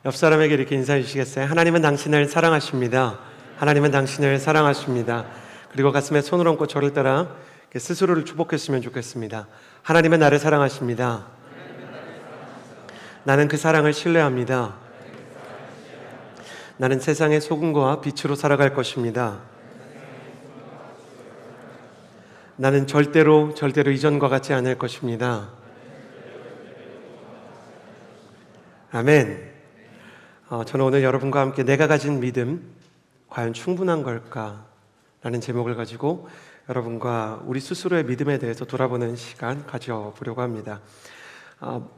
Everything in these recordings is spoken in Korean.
옆 사람에게 이렇게 인사해 주시겠어요? 하나님은 당신을 사랑하십니다. 하나님은 당신을 사랑하십니다. 그리고 가슴에 손을 얹고 저를 따라 스스로를 축복했으면 좋겠습니다. 하나님은 나를 사랑하십니다. 나는 그 사랑을 신뢰합니다. 나는 세상의 소금과 빛으로 살아갈 것입니다. 나는 절대로 이전과 같지 않을 것입니다. 아멘. 저는 오늘 여러분과 함께 내가 가진 믿음 과연 충분한 걸까? 라는 제목을 가지고 여러분과 우리 스스로의 믿음에 대해서 돌아보는 시간 가져보려고 합니다.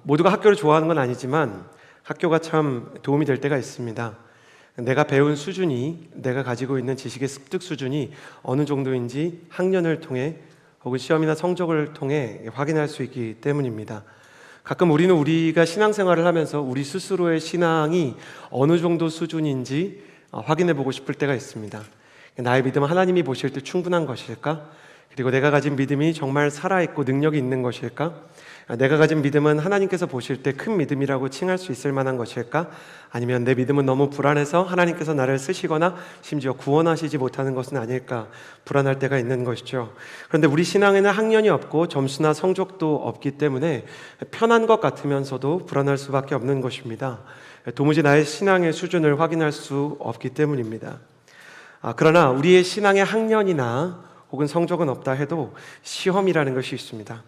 모두가 학교를 좋아하는 건 아니지만 학교가 참 도움이 될 때가 있습니다. 내가 배운 수준이, 내가 가지고 있는 지식의 습득 수준이 어느 정도인지 학년을 통해 혹은 시험이나 성적을 통해 확인할 수 있기 때문입니다. 가끔 우리가 신앙생활을 하면서 우리 스스로의 신앙이 어느 정도 수준인지 확인해 보고 싶을 때가 있습니다. 나의 믿음은 하나님이 보실 때 충분한 것일까? 그리고 내가 가진 믿음이 정말 살아있고 능력이 있는 것일까? 내가 가진 믿음은 하나님께서 보실 때 큰 믿음이라고 칭할 수 있을 만한 것일까? 아니면 내 믿음은 너무 불안해서 하나님께서 나를 쓰시거나 심지어 구원하시지 못하는 것은 아닐까 불안할 때가 있는 것이죠. 그런데 우리 신앙에는 학년이 없고 점수나 성적도 없기 때문에 편한 것 같으면서도 불안할 수밖에 없는 것입니다. 도무지 나의 신앙의 수준을 확인할 수 없기 때문입니다. 그러나 우리의 신앙의 학년이나 혹은 성적은 없다 해도 시험이라는 것이 있습니다.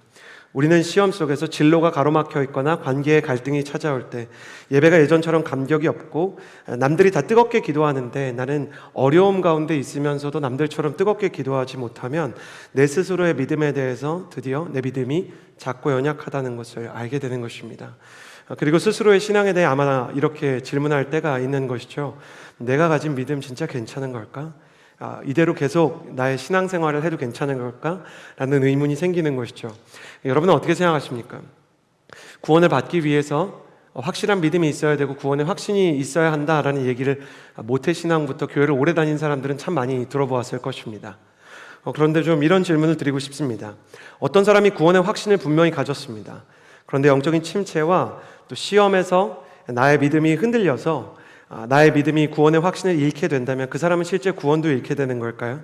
우리는 시험 속에서 진로가 가로막혀 있거나 관계의 갈등이 찾아올 때, 예배가 예전처럼 감격이 없고 남들이 다 뜨겁게 기도하는데 나는 어려움 가운데 있으면서도 남들처럼 뜨겁게 기도하지 못하면 내 스스로의 믿음에 대해서 드디어 내 믿음이 작고 연약하다는 것을 알게 되는 것입니다. 그리고 스스로의 신앙에 대해 아마 이렇게 질문할 때가 있는 것이죠. 내가 가진 믿음 진짜 괜찮은 걸까? 이대로 계속 나의 신앙생활을 해도 괜찮은 걸까? 라는 의문이 생기는 것이죠. 여러분은 어떻게 생각하십니까? 구원을 받기 위해서 확실한 믿음이 있어야 되고 구원의 확신이 있어야 한다라는 얘기를 모태신앙부터 교회를 오래 다닌 사람들은 참 많이 들어보았을 것입니다. 그런데 좀 이런 질문을 드리고 싶습니다. 어떤 사람이 구원의 확신을 분명히 가졌습니다. 그런데 영적인 침체와 또 시험에서 나의 믿음이 흔들려서 나의 믿음이 구원의 확신을 잃게 된다면 그 사람은 실제 구원도 잃게 되는 걸까요?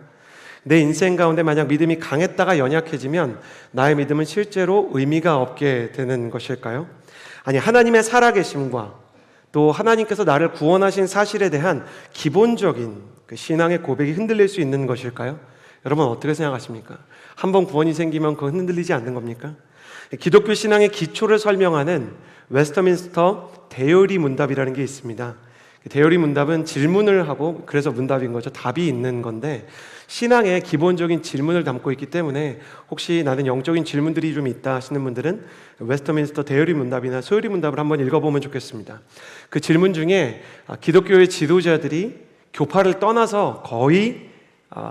내 인생 가운데 만약 믿음이 강했다가 연약해지면 나의 믿음은 실제로 의미가 없게 되는 것일까요? 아니, 하나님의 살아계심과 또 하나님께서 나를 구원하신 사실에 대한 기본적인 그 신앙의 고백이 흔들릴 수 있는 것일까요? 여러분 어떻게 생각하십니까? 한번 구원이 생기면 그건 흔들리지 않는 겁니까? 기독교 신앙의 기초를 설명하는 웨스터민스터 대요리 문답이라는 게 있습니다. 대요리 문답은 질문을 하고 그래서 문답인 거죠. 답이 있는 건데 신앙의 기본적인 질문을 담고 있기 때문에 혹시 나는 영적인 질문들이 좀 있다 하시는 분들은 웨스터민스터 대요리 문답이나 소요리 문답을 한번 읽어보면 좋겠습니다. 그 질문 중에 기독교의 지도자들이 교파를 떠나서 거의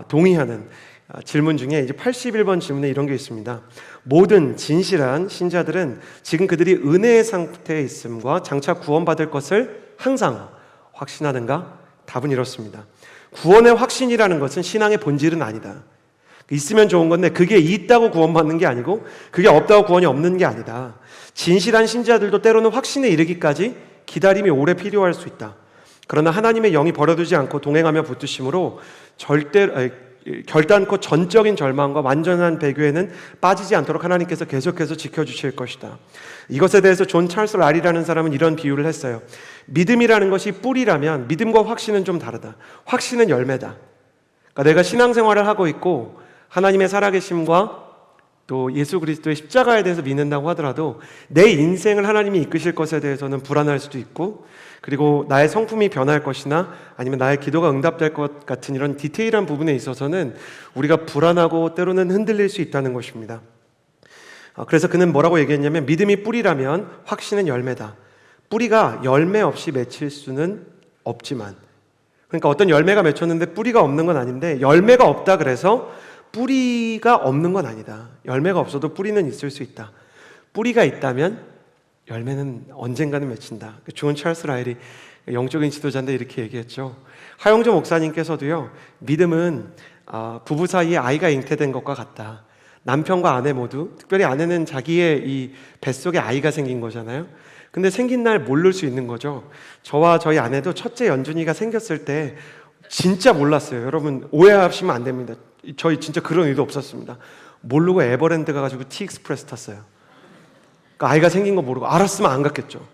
동의하는 질문 중에 이제 81번 질문에 이런 게 있습니다. 모든 진실한 신자들은 지금 그들이 은혜의 상태에 있음과 장차 구원받을 것을 항상 확신하는가? 답은 이렇습니다. 구원의 확신이라는 것은 신앙의 본질은 아니다. 있으면 좋은 건데 그게 있다고 구원받는 게 아니고 그게 없다고 구원이 없는 게 아니다. 진실한 신자들도 때로는 확신에 이르기까지 기다림이 오래 필요할 수 있다. 그러나 하나님의 영이 버려두지 않고 동행하며 붙드심으로 결단코 전적인 절망과 완전한 배교에는 빠지지 않도록 하나님께서 계속해서 지켜주실 것이다. 이것에 대해서 존 찰스 랄이라는 사람은 이런 비유를 했어요. 믿음이라는 것이 뿌리라면 믿음과 확신은 좀 다르다. 확신은 열매다. 그러니까 내가 신앙생활을 하고 있고 하나님의 살아계심과 또 예수 그리스도의 십자가에 대해서 믿는다고 하더라도 내 인생을 하나님이 이끄실 것에 대해서는 불안할 수도 있고 그리고 나의 성품이 변할 것이나 아니면 나의 기도가 응답될 것 같은 이런 디테일한 부분에 있어서는 우리가 불안하고 때로는 흔들릴 수 있다는 것입니다. 그래서 그는 뭐라고 얘기했냐면 믿음이 뿌리라면 확신은 열매다. 뿌리가 열매 없이 맺힐 수는 없지만 그러니까 어떤 열매가 맺혔는데 뿌리가 없는 건 아닌데 열매가 없다 그래서 뿌리가 없는 건 아니다. 열매가 없어도 뿌리는 있을 수 있다. 뿌리가 있다면 열매는 언젠가는 맺힌다. 존 찰스 라일이 영적인 지도자인데 이렇게 얘기했죠. 하용조 목사님께서도요, 믿음은 부부 사이에 아이가 잉태된 것과 같다. 남편과 아내 모두, 특별히 아내는 자기의 이 뱃속에 아이가 생긴 거잖아요. 근데 생긴 날 모를 수 있는 거죠. 저와 저희 아내도 첫째 연준이가 생겼을 때 진짜 몰랐어요. 여러분 오해하시면 안 됩니다. 저희 진짜 그런 의도 없었습니다. 모르고 에버랜드 가가지고 티익스프레스 탔어요. 그러니까 아이가 생긴 거 모르고 알았으면 안 갔겠죠.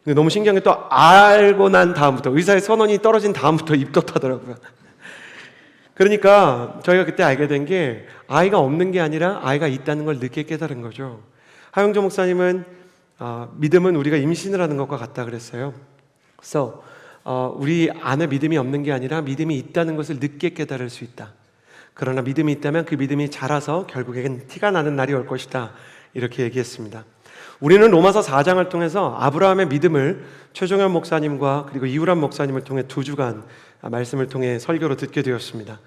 근데 너무 신기한 게 또 알고 난 다음부터 의사의 선언이 떨어진 다음부터 입덧하더라고요. 그러니까 저희가 그때 알게 된 게 아이가 없는 게 아니라 아이가 있다는 걸 늦게 깨달은 거죠. 하영조 목사님은 믿음은 우리가 임신을 하는 것과 같다 그랬어요. 그래서 우리 안에 믿음이 없는 게 아니라 믿음이 있다는 것을 늦게 깨달을 수 있다. 그러나 믿음이 있다면 그 믿음이 자라서 결국엔 티가 나는 날이 올 것이다. 이렇게 얘기했습니다. 우리는 로마서 4장을 통해서 아브라함의 믿음을 최종현 목사님과 그리고 이우람 목사님을 통해 2주간 말씀을 통해 설교로 듣게 되었습니다.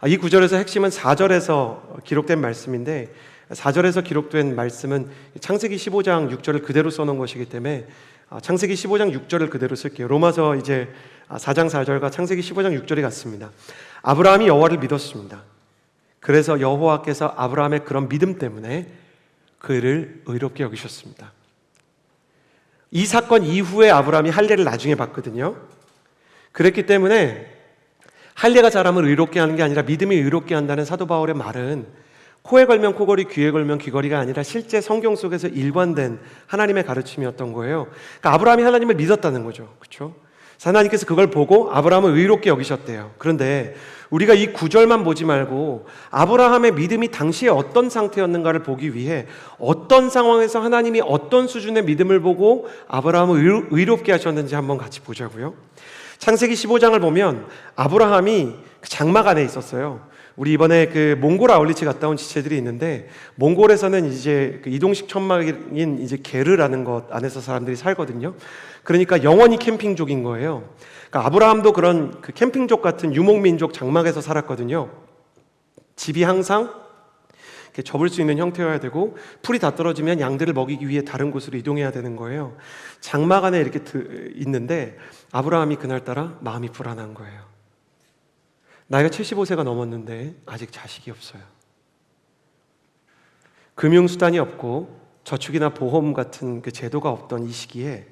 이 구절에서 핵심은 4절에서 기록된 말씀인데 4절에서 기록된 말씀은 창세기 15장 6절을 그대로 써놓은 것이기 때문에 창세기 15장 6절을 그대로 쓸게요. 로마서 이제 4장 4절과 창세기 15장 6절이 같습니다. 아브라함이 여호와를 믿었습니다. 그래서 여호와께서 아브라함의 그런 믿음 때문에 그를 의롭게 여기셨습니다. 이 사건 이후에 아브라함이 할례를 나중에 받거든요. 그랬기 때문에 할례가 사람을 의롭게 하는 게 아니라 믿음이 의롭게 한다는 사도 바울의 말은 코에 걸면 코걸이, 귀에 걸면 귀걸이가 아니라 실제 성경 속에서 일관된 하나님의 가르침이었던 거예요. 그러니까 아브라함이 하나님을 믿었다는 거죠. 그렇죠? 하나님께서 그걸 보고 아브라함을 의롭게 여기셨대요. 그런데 우리가 이 구절만 보지 말고 아브라함의 믿음이 당시에 어떤 상태였는가를 보기 위해 어떤 상황에서 하나님이 어떤 수준의 믿음을 보고 아브라함을 의롭게 하셨는지 한번 같이 보자고요. 창세기 15장을 보면 아브라함이 장막 안에 있었어요. 우리 이번에 그 몽골 아울리치 갔다 온 지체들이 있는데 몽골에서는 이제 그 이동식 천막인 이제 게르라는 것 안에서 사람들이 살거든요. 그러니까 영원히 캠핑족인 거예요. 그러니까 아브라함도 그런 그 캠핑족 같은 유목민족 장막에서 살았거든요. 집이 항상 이렇게 접을 수 있는 형태여야 되고 풀이 다 떨어지면 양들을 먹이기 위해 다른 곳으로 이동해야 되는 거예요. 장막 안에 이렇게 있는데 아브라함이 그날따라 마음이 불안한 거예요. 나이가 75세가 넘었는데 아직 자식이 없어요. 금융수단이 없고 저축이나 보험 같은 그 제도가 없던 이 시기에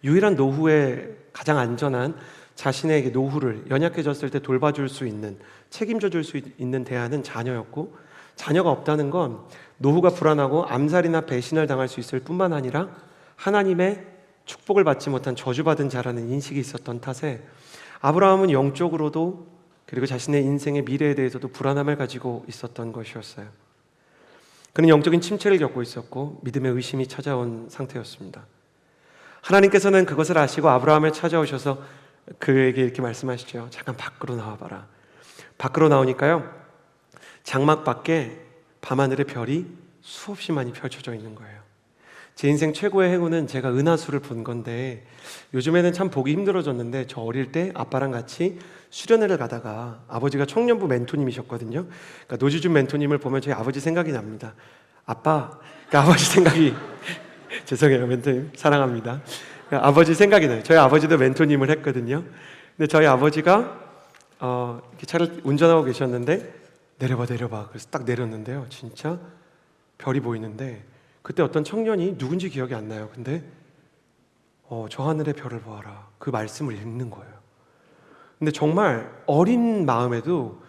유일한 노후에 가장 안전한 자신의 노후를 연약해졌을 때 돌봐줄 수 있는, 책임져 줄 수 있는 대안은 자녀였고, 자녀가 없다는 건 노후가 불안하고 암살이나 배신을 당할 수 있을 뿐만 아니라 하나님의 축복을 받지 못한 저주받은 자라는 인식이 있었던 탓에 아브라함은 영적으로도 그리고 자신의 인생의 미래에 대해서도 불안함을 가지고 있었던 것이었어요. 그는 영적인 침체를 겪고 있었고 믿음의 의심이 찾아온 상태였습니다. 하나님께서는 그것을 아시고 아브라함을 찾아오셔서 그에게 이렇게 말씀하시죠. 잠깐 밖으로 나와봐라. 밖으로 나오니까요, 장막 밖에 밤하늘의 별이 수없이 많이 펼쳐져 있는 거예요. 제 인생 최고의 행운은 제가 은하수를 본 건데 요즘에는 참 보기 힘들어졌는데 저 어릴 때 아빠랑 같이 수련회를 가다가 아버지가 청년부 멘토님이셨거든요. 그러니까 노지준 멘토님을 보면 저희 아버지 생각이 납니다. 아빠, 그러니까 아버지 생각이 죄송해요 멘토님 사랑합니다. 그러니까 아버지 생각이 나요. 저희 아버지도 멘토님을 했거든요. 근데 저희 아버지가 이렇게 차를 운전하고 계셨는데 내려봐 그래서 딱 내렸는데요, 진짜 별이 보이는데 그때 어떤 청년이 누군지 기억이 안 나요. 근데 저 하늘의 별을 보아라, 그 말씀을 읽는 거예요. 근데 정말 어린 마음에도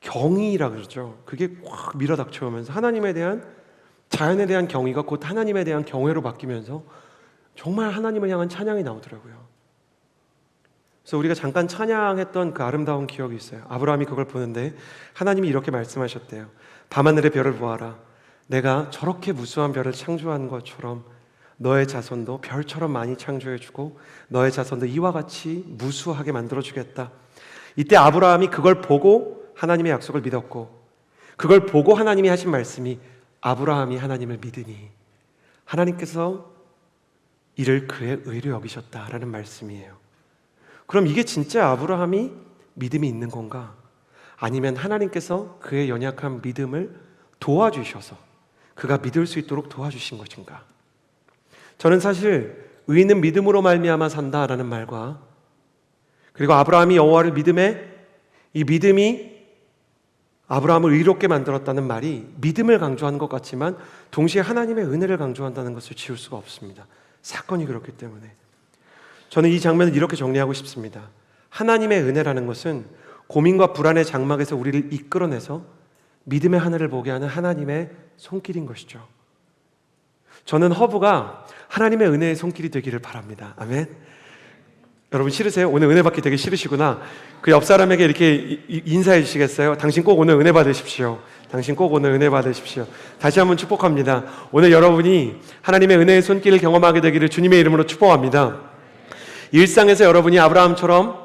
경이라 그러죠. 그게 확 밀어닥쳐오면서 하나님에 대한, 자연에 대한 경의가 곧 하나님에 대한 경외로 바뀌면서 정말 하나님을 향한 찬양이 나오더라고요. 그래서 우리가 잠깐 찬양했던 그 아름다운 기억이 있어요. 아브라함이 그걸 보는데 하나님이 이렇게 말씀하셨대요. 밤하늘의 별을 보아라. 내가 저렇게 무수한 별을 창조한 것처럼 너의 자손도 별처럼 많이 창조해주고 너의 자손도 이와 같이 무수하게 만들어주겠다. 이때 아브라함이 그걸 보고 하나님의 약속을 믿었고, 그걸 보고 하나님이 하신 말씀이 아브라함이 하나님을 믿으니 하나님께서 이를 그의 의로 여기셨다라는 말씀이에요. 그럼 이게 진짜 아브라함이 믿음이 있는 건가? 아니면 하나님께서 그의 연약한 믿음을 도와주셔서 그가 믿을 수 있도록 도와주신 것인가? 저는 사실 의인은 믿음으로 말미암아 산다라는 말과 그리고 아브라함이 여호와를 믿음에, 이 믿음이 아브라함을 의롭게 만들었다는 말이 믿음을 강조하는 것 같지만 동시에 하나님의 은혜를 강조한다는 것을 지울 수가 없습니다. 사건이 그렇기 때문에. 저는 이 장면을 이렇게 정리하고 싶습니다. 하나님의 은혜라는 것은 고민과 불안의 장막에서 우리를 이끌어내서 믿음의 하늘을 보게 하는 하나님의 손길인 것이죠. 저는 허브가 하나님의 은혜의 손길이 되기를 바랍니다. 아멘. 여러분 싫으세요? 오늘 은혜 받기 되게 싫으시구나. 그 옆 사람에게 이렇게 인사해 주시겠어요? 당신 꼭 오늘 은혜 받으십시오. 당신 꼭 오늘 은혜 받으십시오. 다시 한번 축복합니다. 오늘 여러분이 하나님의 은혜의 손길을 경험하게 되기를 주님의 이름으로 축복합니다. 일상에서 여러분이 아브라함처럼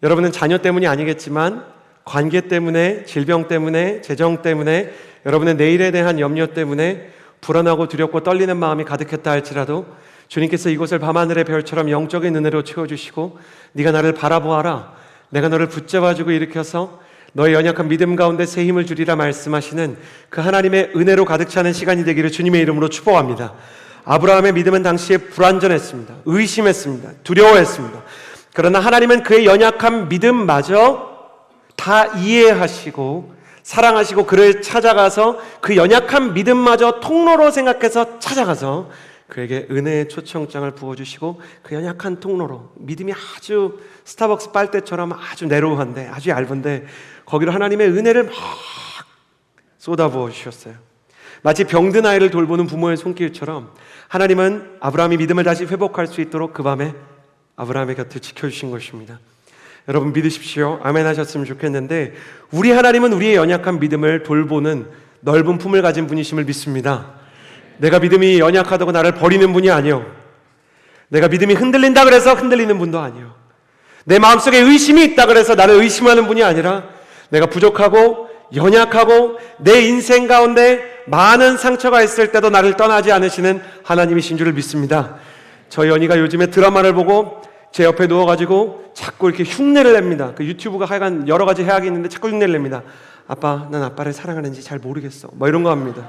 여러분은 자녀 때문이 아니겠지만 관계 때문에, 질병 때문에, 재정 때문에, 여러분의 내일에 대한 염려 때문에 불안하고 두렵고 떨리는 마음이 가득했다 할지라도 주님께서 이곳을 밤하늘의 별처럼 영적인 은혜로 채워주시고 네가 나를 바라보아라, 내가 너를 붙잡아주고 일으켜서 너의 연약한 믿음 가운데 새 힘을 주리라 말씀하시는 그 하나님의 은혜로 가득 차는 시간이 되기를 주님의 이름으로 축복합니다. 아브라함의 믿음은 당시에 불완전했습니다. 의심했습니다. 두려워했습니다. 그러나 하나님은 그의 연약한 믿음마저 다 이해하시고 사랑하시고 그를 찾아가서 그 연약한 믿음마저 통로로 생각해서 찾아가서 그에게 은혜의 초청장을 부어주시고 그 연약한 통로로, 믿음이 아주 스타벅스 빨대처럼 아주 내로우한데 아주 얇은데 거기로 하나님의 은혜를 막 쏟아부어 주셨어요. 마치 병든 아이를 돌보는 부모의 손길처럼 하나님은 아브라함이 믿음을 다시 회복할 수 있도록 그 밤에 아브라함의 곁을 지켜주신 것입니다. 여러분 믿으십시오. 아멘 하셨으면 좋겠는데 우리 하나님은 우리의 연약한 믿음을 돌보는 넓은 품을 가진 분이심을 믿습니다. 내가 믿음이 연약하다고 나를 버리는 분이 아니요, 내가 믿음이 흔들린다 그래서 흔들리는 분도 아니요, 내 마음속에 의심이 있다 그래서 나를 의심하는 분이 아니라 내가 부족하고 연약하고 내 인생 가운데 많은 상처가 있을 때도 나를 떠나지 않으시는 하나님이신 줄을 믿습니다. 저희 언니가 요즘에 드라마를 보고 제 옆에 누워가지고 자꾸 이렇게 흉내를 냅니다. 그 유튜브가 하여간 여러 가지 해악이 있는데 자꾸 흉내를 냅니다. 아빠, 난 아빠를 사랑하는지 잘 모르겠어. 뭐 이런 거 합니다.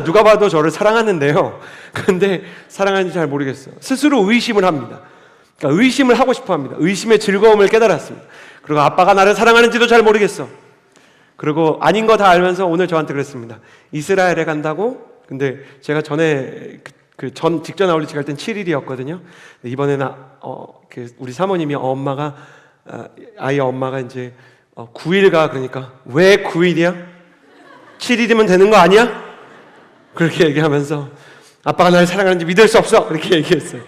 누가 봐도 저를 사랑하는데요. 근데 사랑하는지 잘 모르겠어요. 스스로 의심을 합니다. 그러니까 의심을 하고 싶어 합니다. 의심의 즐거움을 깨달았습니다. 그리고 아빠가 나를 사랑하는지도 잘 모르겠어. 그리고 아닌 거 다 알면서 오늘 저한테 그랬습니다. 이스라엘에 간다고? 근데 제가 전에 직전 아울리치 갈 땐 7일이었거든요. 이번에는 우리 사모님이 아이 엄마가 이제 9일 가. 그러니까 왜 9일이야? 7일이면 되는 거 아니야? 그렇게 얘기하면서 아빠가 나를 사랑하는지 믿을 수 없어! 이렇게 얘기했어요.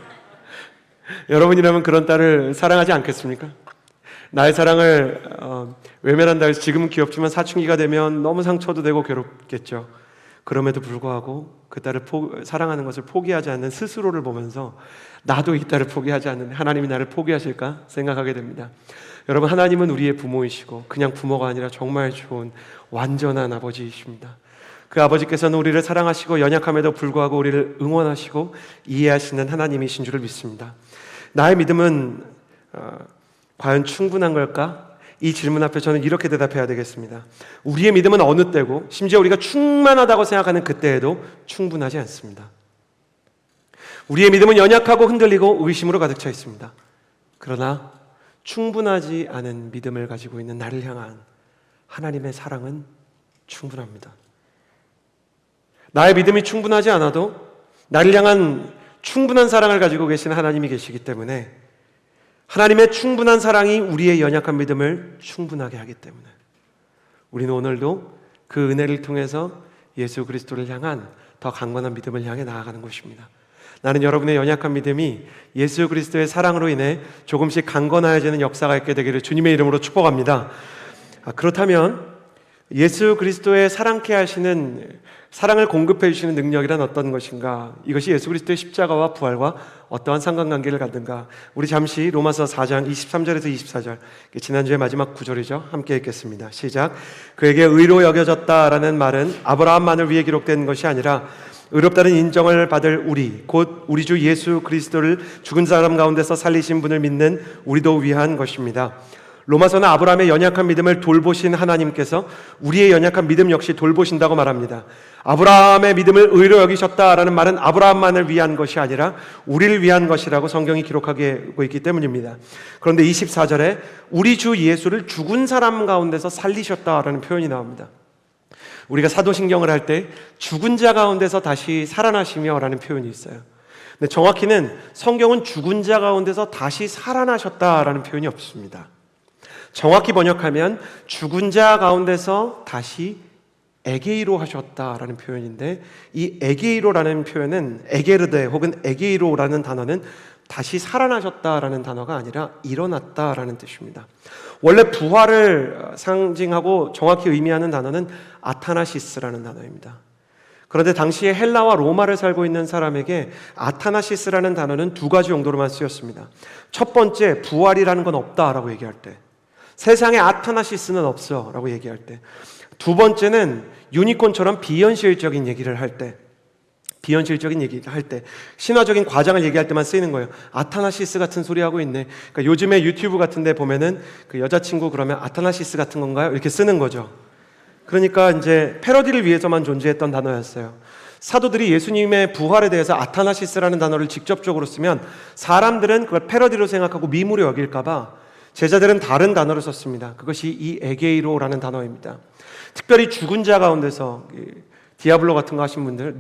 여러분이라면 그런 딸을 사랑하지 않겠습니까? 나의 사랑을 외면한다 해서 지금은 귀엽지만 사춘기가 되면 너무 상처도 되고 괴롭겠죠. 그럼에도 불구하고 그 딸을 사랑하는 것을 포기하지 않는 스스로를 보면서 나도 이 딸을 포기하지 않는데 하나님이 나를 포기하실까 생각하게 됩니다. 여러분, 하나님은 우리의 부모이시고 그냥 부모가 아니라 정말 좋은 완전한 아버지이십니다. 그 아버지께서는 우리를 사랑하시고 연약함에도 불구하고 우리를 응원하시고 이해하시는 하나님이신 줄을 믿습니다. 나의 믿음은 과연 충분한 걸까? 이 질문 앞에 저는 이렇게 대답해야 되겠습니다. 우리의 믿음은 어느 때고 심지어 우리가 충만하다고 생각하는 그때에도 충분하지 않습니다. 우리의 믿음은 연약하고 흔들리고 의심으로 가득 차 있습니다. 그러나 충분하지 않은 믿음을 가지고 있는 나를 향한 하나님의 사랑은 충분합니다. 나의 믿음이 충분하지 않아도 나를 향한 충분한 사랑을 가지고 계신 하나님이 계시기 때문에 하나님의 충분한 사랑이 우리의 연약한 믿음을 충분하게 하기 때문에 우리는 오늘도 그 은혜를 통해서 예수 그리스도를 향한 더 강건한 믿음을 향해 나아가는 것입니다. 나는 여러분의 연약한 믿음이 예수 그리스도의 사랑으로 인해 조금씩 강건해지는 역사가 있게 되기를 주님의 이름으로 축복합니다. 그렇다면 예수 그리스도의 사랑케 하시는, 사랑을 공급해 주시는 능력이란 어떤 것인가? 이것이 예수 그리스도의 십자가와 부활과 어떠한 상관관계를 갖는가? 우리 잠시 로마서 4장 23절에서 24절, 지난주의 마지막 구절이죠. 함께 읽겠습니다. 시작. 그에게 의로 여겨졌다라는 말은 아브라함만을 위해 기록된 것이 아니라 의롭다는 인정을 받을 우리, 곧 우리 주 예수 그리스도를 죽은 사람 가운데서 살리신 분을 믿는 우리도 위한 것입니다. 로마서는 아브라함의 연약한 믿음을 돌보신 하나님께서 우리의 연약한 믿음 역시 돌보신다고 말합니다. 아브라함의 믿음을 의로 여기셨다라는 말은 아브라함만을 위한 것이 아니라 우리를 위한 것이라고 성경이 기록하고 있기 때문입니다. 그런데 24절에 우리 주 예수를 죽은 사람 가운데서 살리셨다라는 표현이 나옵니다. 우리가 사도신경을 할 때 죽은 자 가운데서 다시 살아나시며라는 표현이 있어요. 근데 정확히는 성경은 죽은 자 가운데서 다시 살아나셨다라는 표현이 없습니다. 정확히 번역하면 죽은 자 가운데서 다시 에게이로 하셨다라는 표현인데, 이 에게이로라는 표현은 에게르데 혹은 에게이로라는 단어는 다시 살아나셨다라는 단어가 아니라 일어났다라는 뜻입니다. 원래 부활을 상징하고 정확히 의미하는 단어는 아타나시스라는 단어입니다. 그런데 당시에 헬라와 로마를 살고 있는 사람에게 아타나시스라는 단어는 두 가지 용도로만 쓰였습니다. 첫 번째, 부활이라는 건 없다라고 얘기할 때, 세상에 아타나시스는 없어 라고 얘기할 때, 두 번째는 유니콘처럼 비현실적인 얘기를 할 때, 비현실적인 얘기를 할 때, 신화적인 과장을 얘기할 때만 쓰이는 거예요. 아타나시스 같은 소리 하고 있네. 그러니까 요즘에 유튜브 같은 데 보면은 그 여자친구 그러면 아타나시스 같은 건가요? 이렇게 쓰는 거죠. 그러니까 이제 패러디를 위해서만 존재했던 단어였어요. 사도들이 예수님의 부활에 대해서 아타나시스라는 단어를 직접적으로 쓰면 사람들은 그걸 패러디로 생각하고 미무로 여길까봐 제자들은 다른 단어를 썼습니다. 그것이 이 에게이로라는 단어입니다. 특별히 죽은 자 가운데서 디아블로 같은 거 하신 분들,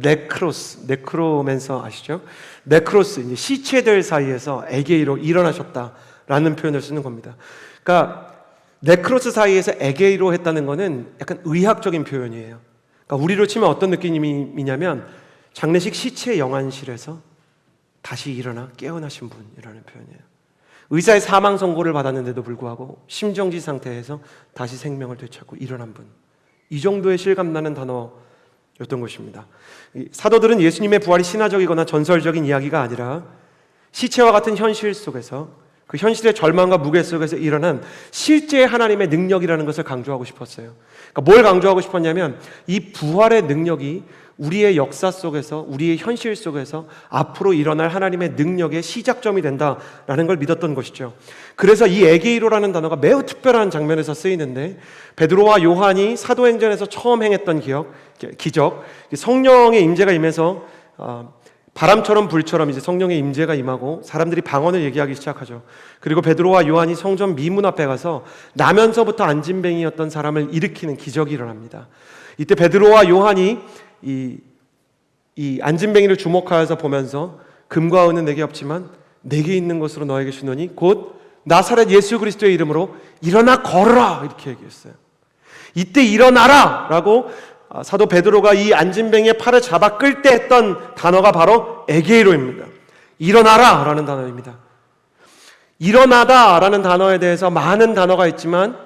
네크로맨서 아시죠? 네크로스, 이제 시체들 사이에서 에게이로 일어나셨다라는 표현을 쓰는 겁니다. 그러니까 네크로스 사이에서 에게이로 했다는 것은 약간 의학적인 표현이에요. 그러니까 우리로 치면 어떤 느낌이냐면 장례식 시체 영안실에서 다시 일어나 깨어나신 분이라는 표현이에요. 의사의 사망 선고를 받았는데도 불구하고 심정지 상태에서 다시 생명을 되찾고 일어난 분, 이 정도의 실감나는 단어였던 것입니다. 사도들은 예수님의 부활이 신화적이거나 전설적인 이야기가 아니라 시체와 같은 현실 속에서, 그 현실의 절망과 무게 속에서 일어난 실제 하나님의 능력이라는 것을 강조하고 싶었어요. 그러니까 뭘 강조하고 싶었냐면 이 부활의 능력이 우리의 역사 속에서, 우리의 현실 속에서 앞으로 일어날 하나님의 능력의 시작점이 된다라는 걸 믿었던 것이죠. 그래서 이 에게이로라는 단어가 매우 특별한 장면에서 쓰이는데, 베드로와 요한이 사도행전에서 처음 행했던 기적, 성령의 임재가 임해서 바람처럼 불처럼 이제 성령의 임재가 임하고 사람들이 방언을 얘기하기 시작하죠. 그리고 베드로와 요한이 성전 미문 앞에 가서 나면서부터 안진뱅이였던 사람을 일으키는 기적이 일어납니다. 이때 베드로와 요한이 이 안진뱅이를 주목하여서 보면서 금과 은은 내게 없지만 내게 있는 것으로 너에게 주노니 곧 나사렛 예수 그리스도의 이름으로 일어나 걸어라, 이렇게 얘기했어요. 이때 일어나라 라고 사도 베드로가 이 안진뱅이의 팔을 잡아 끌 때 했던 단어가 바로 에게이로입니다. 일어나라 라는 단어입니다. 일어나다 라는 단어에 대해서 많은 단어가 있지만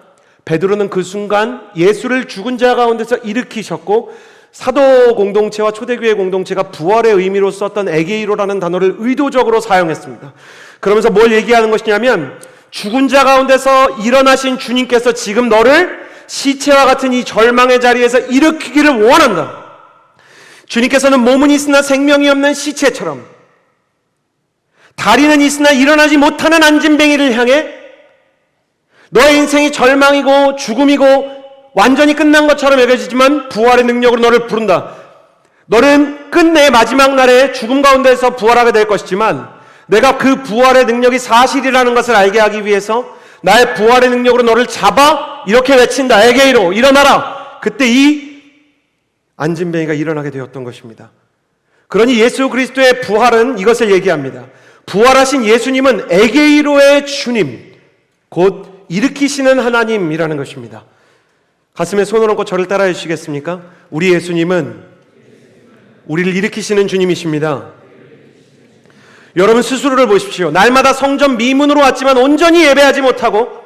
베드로는 그 순간 예수를 죽은 자 가운데서 일으키셨고, 사도 공동체와 초대교회 공동체가 부활의 의미로 썼던 에게이로라는 단어를 의도적으로 사용했습니다. 그러면서 뭘 얘기하는 것이냐면, 죽은 자 가운데서 일어나신 주님께서 지금 너를 시체와 같은 이 절망의 자리에서 일으키기를 원한다. 주님께서는 몸은 있으나 생명이 없는 시체처럼, 다리는 있으나 일어나지 못하는 안진뱅이를 향해 너의 인생이 절망이고 죽음이고 완전히 끝난 것처럼 여겨지지만 부활의 능력으로 너를 부른다. 너는 끝내 마지막 날에 죽음 가운데서 부활하게 될 것이지만 내가 그 부활의 능력이 사실이라는 것을 알게 하기 위해서 나의 부활의 능력으로 너를 잡아 이렇게 외친다. 에게이로, 일어나라. 그때 이 안진뱅이가 일어나게 되었던 것입니다. 그러니 예수 그리스도의 부활은 이것을 얘기합니다. 부활하신 예수님은 에게이로의 주님, 곧 일으키시는 하나님이라는 것입니다. 가슴에 손을 얹고 저를 따라해 주시겠습니까? 우리 예수님은 우리를 일으키시는 주님이십니다. 여러분 스스로를 보십시오. 날마다 성전 미문으로 왔지만 온전히 예배하지 못하고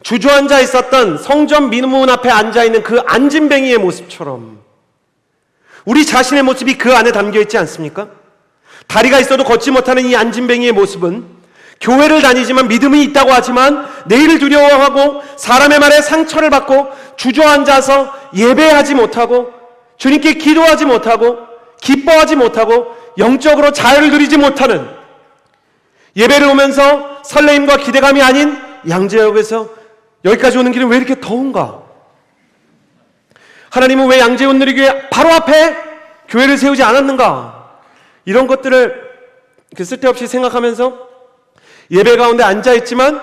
주저앉아 있었던 성전 미문 앞에 앉아있는 그 안진뱅이의 모습처럼 우리 자신의 모습이 그 안에 담겨있지 않습니까? 다리가 있어도 걷지 못하는 이 안진뱅이의 모습은 교회를 다니지만 믿음이 있다고 하지만 내일을 두려워하고 사람의 말에 상처를 받고 주저앉아서 예배하지 못하고 주님께 기도하지 못하고 기뻐하지 못하고 영적으로 자유를 누리지 못하는, 예배를 오면서 설레임과 기대감이 아닌 양재역에서 여기까지 오는 길은 왜 이렇게 더운가? 하나님은 왜 양재원 누리교회 바로 앞에 교회를 세우지 않았는가? 이런 것들을 쓸데없이 생각하면서 예배 가운데 앉아있지만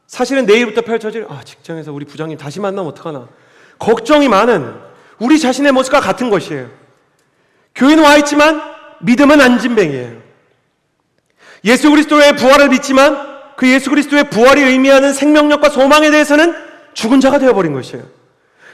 사실은 내일부터 펼쳐질 직장에서 우리 부장님 다시 만나면 어떡하나 걱정이 많은 우리 자신의 모습과 같은 것이에요. 교회는 와있지만 믿음은 안진뱅이에요. 예수 그리스도의 부활을 믿지만 그 예수 그리스도의 부활이 의미하는 생명력과 소망에 대해서는 죽은 자가 되어버린 것이에요.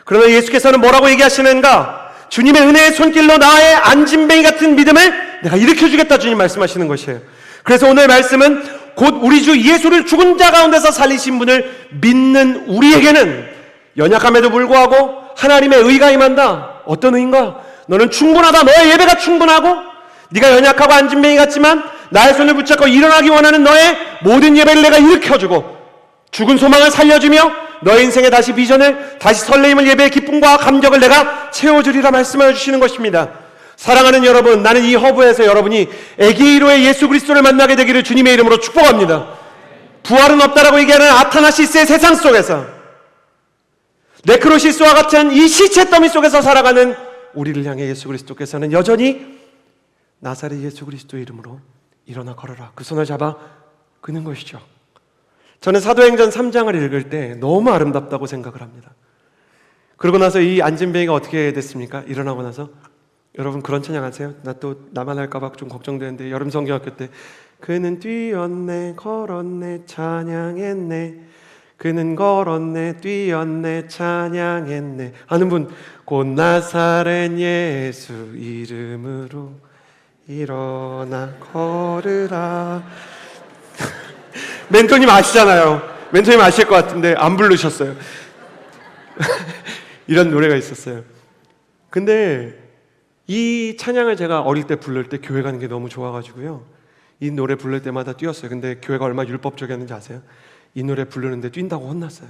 그러나 예수께서는 뭐라고 얘기하시는가? 주님의 은혜의 손길로 나의 안진뱅이 같은 믿음을 내가 일으켜주겠다, 주님 말씀하시는 것이에요. 그래서 오늘 말씀은 곧 우리 주 예수를 죽은 자 가운데서 살리신 분을 믿는 우리에게는 연약함에도 불구하고 하나님의 의가 임한다. 어떤 의인가? 너는 충분하다. 너의 예배가 충분하고 네가 연약하고 안진뱅이 같지만 나의 손을 붙잡고 일어나기 원하는 너의 모든 예배를 내가 일으켜주고 죽은 소망을 살려주며 너의 인생의 다시 비전을, 다시 설레임을, 예배의 기쁨과 감격을 내가 채워주리라 말씀해 주시는 것입니다. 사랑하는 여러분, 나는 이 허브에서 여러분이 에게이로의 예수 그리스도를 만나게 되기를 주님의 이름으로 축복합니다. 부활은 없다라고 얘기하는 아타나시스의 세상 속에서, 네크로시스와 같은 이 시체 더미 속에서 살아가는 우리를 향해 예수 그리스도께서는 여전히 나사렛 예수 그리스도의 이름으로 일어나 걸어라, 그 손을 잡아 끄는 것이죠. 저는 사도행전 3장을 읽을 때 너무 아름답다고 생각을 합니다. 그러고 나서 이 안진뱅이가 어떻게 됐습니까? 일어나고 나서 여러분 그런 찬양 아세요? 나 또 나만 할까봐 좀 걱정되는데, 여름 성경학교 때 그는 뛰었네 걸었네 찬양했네, 그는 걸었네 뛰었네 찬양했네. 아는 분? 곧 나사렛 예수 이름으로 일어나 걸으라. 멘토님 아시잖아요. 멘토님 아실 것 같은데 안 부르셨어요. 이런 노래가 있었어요. 근데 이 찬양을 제가 어릴 때 부를 때 교회 가는 게 너무 좋아가지고요, 이 노래 부를 때마다 뛰었어요. 근데 교회가 얼마나 율법적이었는지 아세요? 이 노래 부르는데 뛴다고 혼났어요.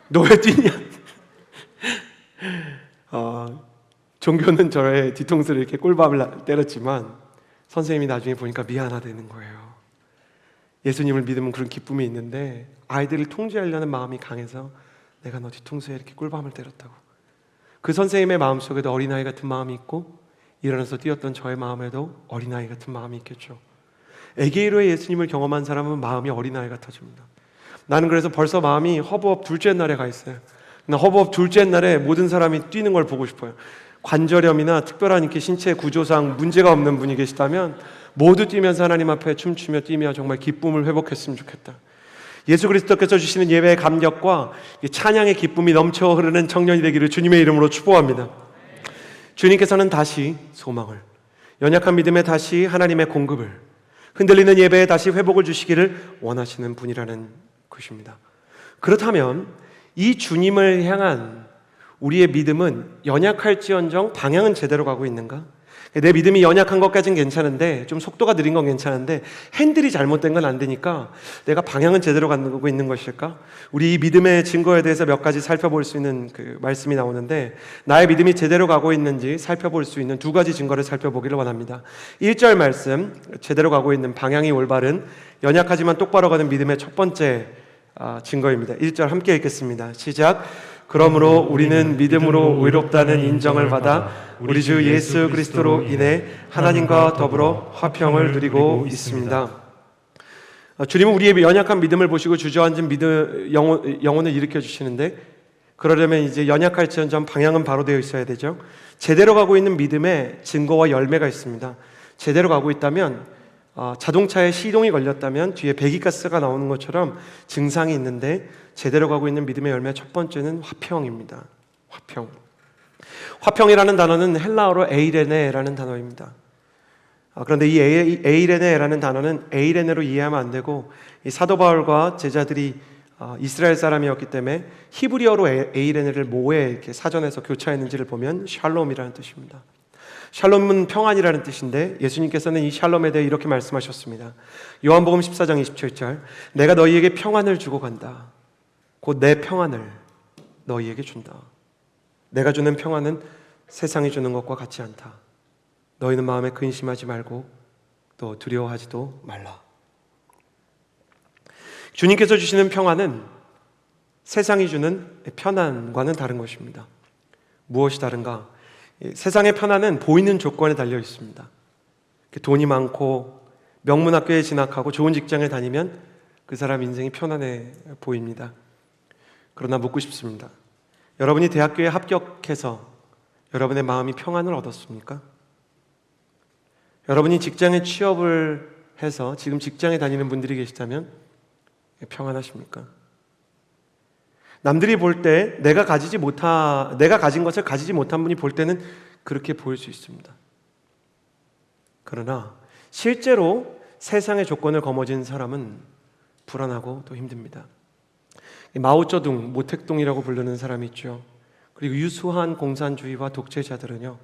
너 왜 뛰냐? 종교는 저의 뒤통수를 이렇게 꿀밤을 때렸지만 선생님이 나중에 보니까 미안하다는 거예요. 예수님을 믿으면 그런 기쁨이 있는데 아이들을 통제하려는 마음이 강해서 내가 너 뒤통수에 이렇게 꿀밤을 때렸다고. 그 선생님의 마음속에도 어린아이 같은 마음이 있고 일어나서 뛰었던 저의 마음에도 어린아이 같은 마음이 있겠죠. 에게이로의 예수님을 경험한 사람은 마음이 어린아이 같아집니다. 나는 그래서 벌써 마음이 허브업 둘째 날에 가 있어요. 나 허브업 둘째 날에 모든 사람이 뛰는 걸 보고 싶어요. 관절염이나 특별한 이렇게 신체 구조상 문제가 없는 분이 계시다면 모두 뛰면서 하나님 앞에 춤추며 뛰며 정말 기쁨을 회복했으면 좋겠다. 예수 그리스도께서 주시는 예배의 감격과 찬양의 기쁨이 넘쳐 흐르는 청년이 되기를 주님의 이름으로 축복합니다. 주님께서는 다시 소망을, 연약한 믿음에 다시 하나님의 공급을, 흔들리는 예배에 다시 회복을 주시기를 원하시는 분이라는 것입니다. 그렇다면 이 주님을 향한 우리의 믿음은 연약할지언정 방향은 제대로 가고 있는가? 내 믿음이 연약한 것까지는 괜찮은데, 좀 속도가 느린 건 괜찮은데 핸들이 잘못된 건 안 되니까 내가 방향은 제대로 가고 있는 것일까? 우리 이 믿음의 증거에 대해서 몇 가지 살펴볼 수 있는 그 말씀이 나오는데, 나의 믿음이 제대로 가고 있는지 살펴볼 수 있는 두 가지 증거를 살펴보기를 원합니다. 1절 말씀, 제대로 가고 있는 방향이 올바른 연약하지만 똑바로 가는 믿음의 첫 번째 증거입니다. 1절 함께 읽겠습니다. 시작. 그러므로 우리는 믿음으로 의롭다는 인정을 받아 우리 주 예수 그리스도로 인해 하나님과 더불어 화평을 누리고 있습니다. 주님은 우리의 연약한 믿음을 보시고 주저앉은 영혼을 일으켜 주시는데, 그러려면 이제 연약할지언정 방향은 바로 되어 있어야 되죠. 제대로 가고 있는 믿음에 증거와 열매가 있습니다. 제대로 가고 있다면 자동차에 시동이 걸렸다면 뒤에 배기가스가 나오는 것처럼 증상이 있는데, 제대로 가고 있는 믿음의 열매 첫 번째는 화평입니다. 화평. 화평이라는 단어는 헬라어로 에이레네라는 단어입니다. 그런데 이 에이레네라는 단어는 에이레네로 이해하면 안 되고, 이 사도 바울과 제자들이 이스라엘 사람이었기 때문에 히브리어로 에이레네를 뭐에 이렇게 사전에서 교차했는지를 보면 샬롬이라는 뜻입니다. 샬롬은 평안이라는 뜻인데, 예수님께서는 이 샬롬에 대해 이렇게 말씀하셨습니다. 요한복음 14장 27절, 내가 너희에게 평안을 주고 간다. 곧 내 평안을 너희에게 준다. 내가 주는 평안은 세상이 주는 것과 같지 않다. 너희는 마음에 근심하지 말고 또 두려워하지도 말라. 주님께서 주시는 평안은 세상이 주는 편안과는 다른 것입니다. 무엇이 다른가? 세상의 편안은 보이는 조건에 달려 있습니다. 돈이 많고 명문학교에 진학하고 좋은 직장에 다니면 그 사람 인생이 편안해 보입니다. 그러나 묻고 싶습니다. 여러분이 대학교에 합격해서 여러분의 마음이 평안을 얻었습니까? 여러분이 직장에 취업을 해서 지금 직장에 다니는 분들이 계시다면 평안하십니까? 남들이 볼 때 내가 가진 것을 가지지 못한 분이 볼 때는 그렇게 보일 수 있습니다. 그러나 실제로 세상의 조건을 거머쥔 사람은 불안하고 또 힘듭니다. 마오쩌둥, 모택동이라고 부르는 사람이 있죠. 그리고 유수한 공산주의와 독재자들은요,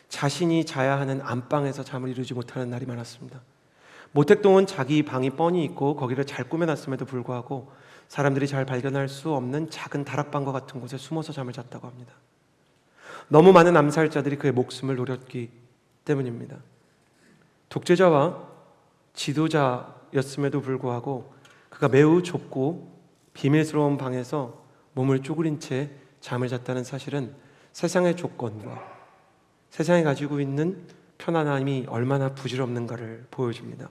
자신이 자야 하는 안방에서 잠을 이루지 못하는 날이 많았습니다. 모택동은 자기 방이 뻔히 있고 거기를 잘 꾸며놨음에도 불구하고 사람들이 잘 발견할 수 없는 작은 다락방과 같은 곳에 숨어서 잠을 잤다고 합니다. 너무 많은 암살자들이 그의 목숨을 노렸기 때문입니다. 독재자와 지도자였음에도 불구하고 그가 매우 좁고 비밀스러운 방에서 몸을 쪼그린 채 잠을 잤다는 사실은 세상의 조건과 세상이 가지고 있는 편안함이 얼마나 부질없는가를 보여줍니다.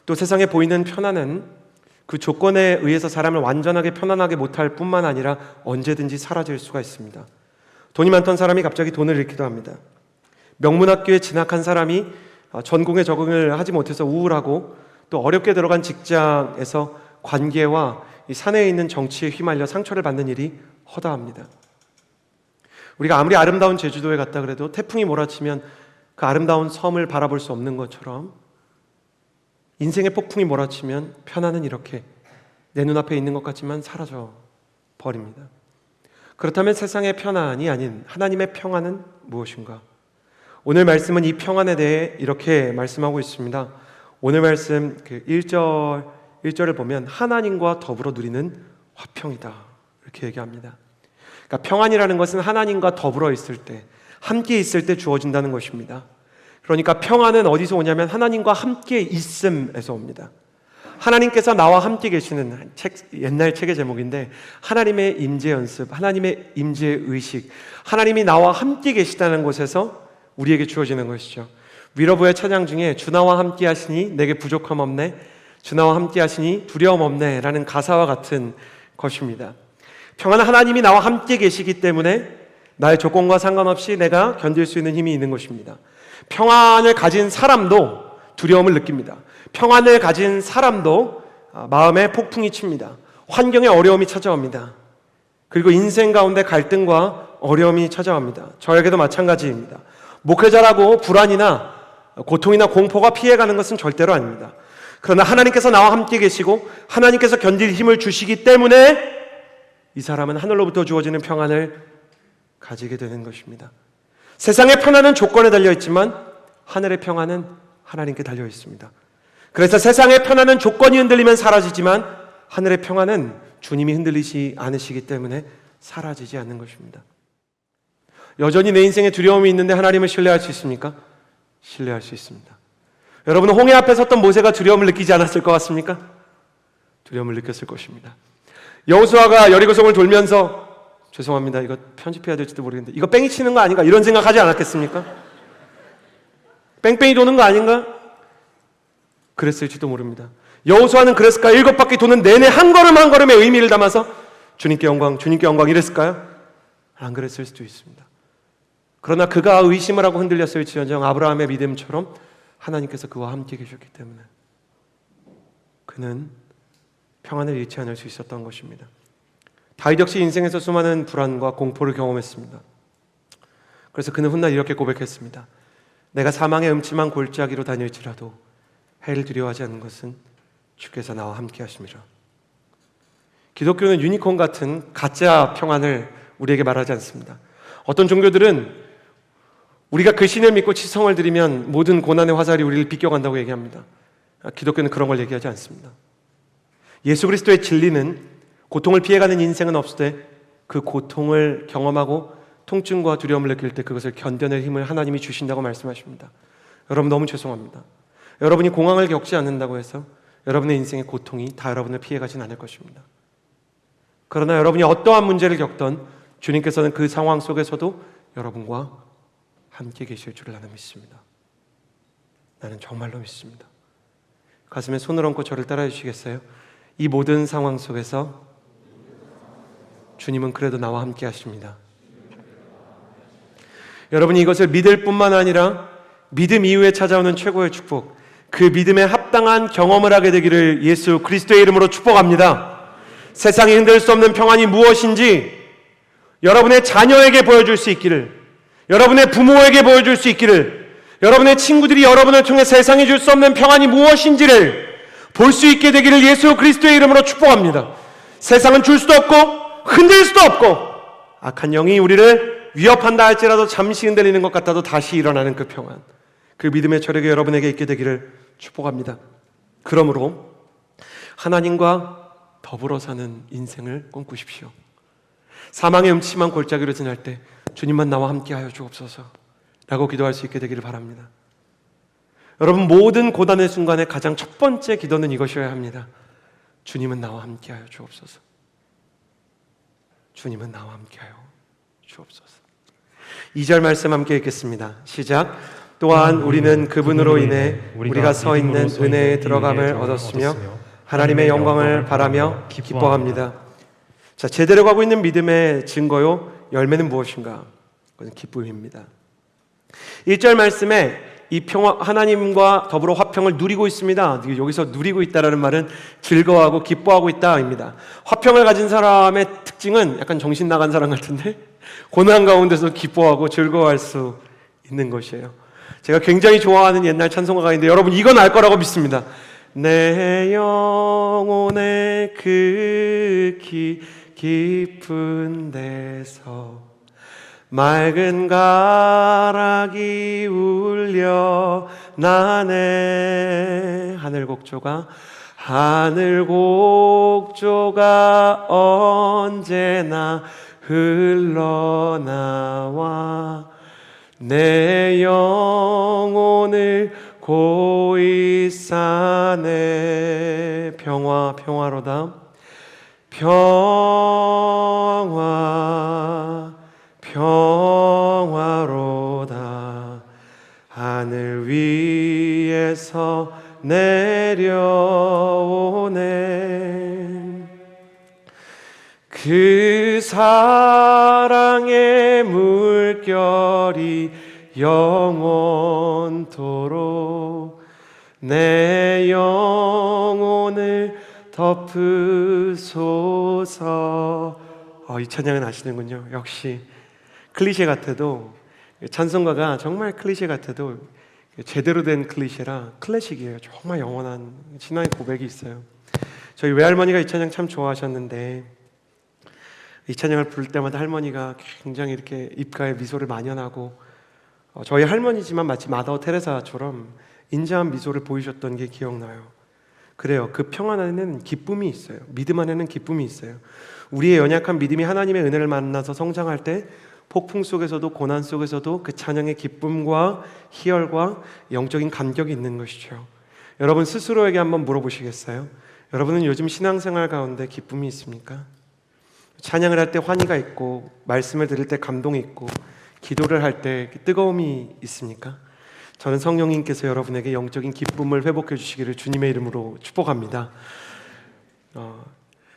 또 세상에 보이는 편안은 그 조건에 의해서 사람을 완전하게 편안하게 못할 뿐만 아니라 언제든지 사라질 수가 있습니다. 돈이 많던 사람이 갑자기 돈을 잃기도 합니다. 명문학교에 진학한 사람이 전공에 적응을 하지 못해서 우울하고 또 어렵게 들어간 직장에서 관계와 이 사내에 있는 정치에 휘말려 상처를 받는 일이 허다합니다. 우리가 아무리 아름다운 제주도에 갔다 그래도 태풍이 몰아치면 그 아름다운 섬을 바라볼 수 없는 것처럼 인생의 폭풍이 몰아치면 편안은 이렇게 내 눈앞에 있는 것 같지만 사라져 버립니다. 그렇다면 세상의 편안이 아닌 하나님의 평안은 무엇인가? 오늘 말씀은 이 평안에 대해 이렇게 말씀하고 있습니다. 오늘 말씀 1절을 보면 하나님과 더불어 누리는 화평이다 이렇게 얘기합니다. 그러니까 평안이라는 것은 하나님과 더불어 있을 때, 함께 있을 때 주어진다는 것입니다. 그러니까 평안은 어디서 오냐면 하나님과 함께 있음에서 옵니다. 하나님께서 나와 함께 계시는 옛날 책의 제목인데 하나님의 임재 연습, 하나님의 임재 의식, 하나님이 나와 함께 계시다는 곳에서 우리에게 주어지는 것이죠. 위로부의 찬양 중에 주 나와 함께 하시니 내게 부족함 없네, 주 나와 함께 하시니 두려움 없네 라는 가사와 같은 것입니다. 평안은 하나님이 나와 함께 계시기 때문에 나의 조건과 상관없이 내가 견딜 수 있는 힘이 있는 것입니다. 평안을 가진 사람도 두려움을 느낍니다. 평안을 가진 사람도 마음에 폭풍이 칩니다. 환경에 어려움이 찾아옵니다. 그리고 인생 가운데 갈등과 어려움이 찾아옵니다. 저에게도 마찬가지입니다. 목회자라고 불안이나 고통이나 공포가 피해가는 것은 절대로 아닙니다. 그러나 하나님께서 나와 함께 계시고 하나님께서 견딜 힘을 주시기 때문에 이 사람은 하늘로부터 주어지는 평안을 가지게 되는 것입니다. 세상의 평안은 조건에 달려있지만 하늘의 평안은 하나님께 달려있습니다. 그래서 세상의 평안은 조건이 흔들리면 사라지지만 하늘의 평안은 주님이 흔들리지 않으시기 때문에 사라지지 않는 것입니다. 여전히 내 인생에 두려움이 있는데 하나님을 신뢰할 수 있습니까? 신뢰할 수 있습니다. 여러분, 홍해 앞에 섰던 모세가 두려움을 느끼지 않았을 것 같습니까? 두려움을 느꼈을 것입니다. 여호수아가 여리고성을 돌면서 죄송합니다, 이거 편집해야 될지도 모르겠는데 이거 뺑이 치는 거 아닌가 이런 생각하지 않았겠습니까? 뺑뺑이 도는 거 아닌가? 그랬을지도 모릅니다. 여호수아는 그랬을까요? 7바퀴 도는 내내 한 걸음 한 걸음의 의미를 담아서 주님께 영광, 주님께 영광 이랬을까요? 안 그랬을 수도 있습니다. 그러나 그가 의심을 하고 흔들렸을지언정 아브라함의 믿음처럼 하나님께서 그와 함께 계셨기 때문에 그는 평안을 잃지 않을 수 있었던 것입니다. 다윗 역시 인생에서 수많은 불안과 공포를 경험했습니다. 그래서 그는 훗날 이렇게 고백했습니다. 내가 사망의 음침한 골짜기로 다닐지라도 해를 두려워하지 않는 것은 주께서 나와 함께 하심이라. 기독교는 유니콘 같은 가짜 평안을 우리에게 말하지 않습니다. 어떤 종교들은 우리가 그 신을 믿고 치성을 드리면 모든 고난의 화살이 우리를 비껴간다고 얘기합니다. 기독교는 그런 걸 얘기하지 않습니다. 예수 그리스도의 진리는 고통을 피해가는 인생은 없으되 그 고통을 경험하고 통증과 두려움을 느낄 때 그것을 견뎌낼 힘을 하나님이 주신다고 말씀하십니다. 여러분, 너무 죄송합니다. 여러분이 공황을 겪지 않는다고 해서 여러분의 인생의 고통이 다 여러분을 피해가진 않을 것입니다. 그러나 여러분이 어떠한 문제를 겪던 주님께서는 그 상황 속에서도 여러분과 함께 계실 줄을 나는 믿습니다. 나는 정말로 믿습니다. 가슴에 손을 얹고 저를 따라해 주시겠어요? 이 모든 상황 속에서 주님은 그래도 나와 함께 하십니다. 여러분이 이것을 믿을 뿐만 아니라 믿음 이후에 찾아오는 최고의 축복, 그 믿음에 합당한 합당한 경험을 하게 되기를 예수 그리스도의 이름으로 축복합니다. 세상이 흔들 수 없는 평안이 무엇인지 여러분의 자녀에게 보여줄 수 있기를, 여러분의 부모에게 보여줄 수 있기를, 여러분의 친구들이 여러분을 통해 세상이 줄 수 없는 평안이 무엇인지를 볼 수 있게 되기를 예수 그리스도의 이름으로 축복합니다. 세상은 줄 수도 없고 흔들 수도 없고 악한 영이 우리를 위협한다 할지라도 잠시 흔들리는 것 같아도 다시 일어나는 그 평안, 그 믿음의 저력이 여러분에게 있게 되기를 축복합니다. 그러므로 하나님과 더불어 사는 인생을 꿈꾸십시오. 사망의 음침한 골짜기로 지날 때 주님만 나와 함께하여 주옵소서 라고 기도할 수 있게 되기를 바랍니다. 여러분, 모든 고단의 순간에 가장 첫 번째 기도는 이것이어야 합니다. 주님은 나와 함께하여 주옵소서. 주님은 나와 함께하여 주옵소서. 2절 말씀 함께 읽겠습니다. 시작. 또한 우리는 그분으로 인해 우리가 서 있는 은혜에 들어감을 얻었으며 하나님의 영광을 바라며 기뻐합니다. 자, 제대로 가고 있는 믿음의 증거요, 열매는 무엇인가? 그것은 기쁨입니다. 1절 말씀에 이 평화, 하나님과 더불어 화평을 누리고 있습니다. 여기서 누리고 있다라는 말은 즐거워하고 기뻐하고 있다입니다. 화평을 가진 사람의 특징은 약간 정신 나간 사람 같은데 고난 가운데서 기뻐하고 즐거워할 수 있는 것이에요. 제가 굉장히 좋아하는 옛날 찬송가가 있는데 여러분 이건 알 거라고 믿습니다. 내 영혼의 그 깊은 데서 맑은 가락이 울려 나네. 하늘 곡조가 언제나 흘러나와 내 영혼을 고이 싸네. 평화로다. 평화로다. 하늘 위에서 내려오네. 그 사랑의 물결이 영원토록 내 영혼을 덮으소서. 이 찬양은 아시는군요. 역시 클리셰 같아도, 찬송가가 정말 클리셰 같아도 제대로 된 클리셰라 클래식이에요. 정말 영원한 신앙의 고백이 있어요. 저희 외할머니가 이 찬양 참 좋아하셨는데 이 찬양을 부를 때마다 할머니가 굉장히 이렇게 입가에 미소를 만연하고 저희 할머니지만 마치 마더 테레사처럼 인자한 미소를 보이셨던 게 기억나요. 그래요. 그 평안 안에는 기쁨이 있어요. 믿음 안에는 기쁨이 있어요. 우리의 연약한 믿음이 하나님의 은혜를 만나서 성장할 때 폭풍 속에서도 고난 속에서도 그 찬양의 기쁨과 희열과 영적인 감격이 있는 것이죠. 여러분 스스로에게 한번 물어보시겠어요? 여러분은 요즘 신앙생활 가운데 기쁨이 있습니까? 찬양을 할 때 환희가 있고 말씀을 들을 때 감동이 있고 기도를 할 때 뜨거움이 있습니까? 저는 성령님께서 여러분에게 영적인 기쁨을 회복해 주시기를 주님의 이름으로 축복합니다.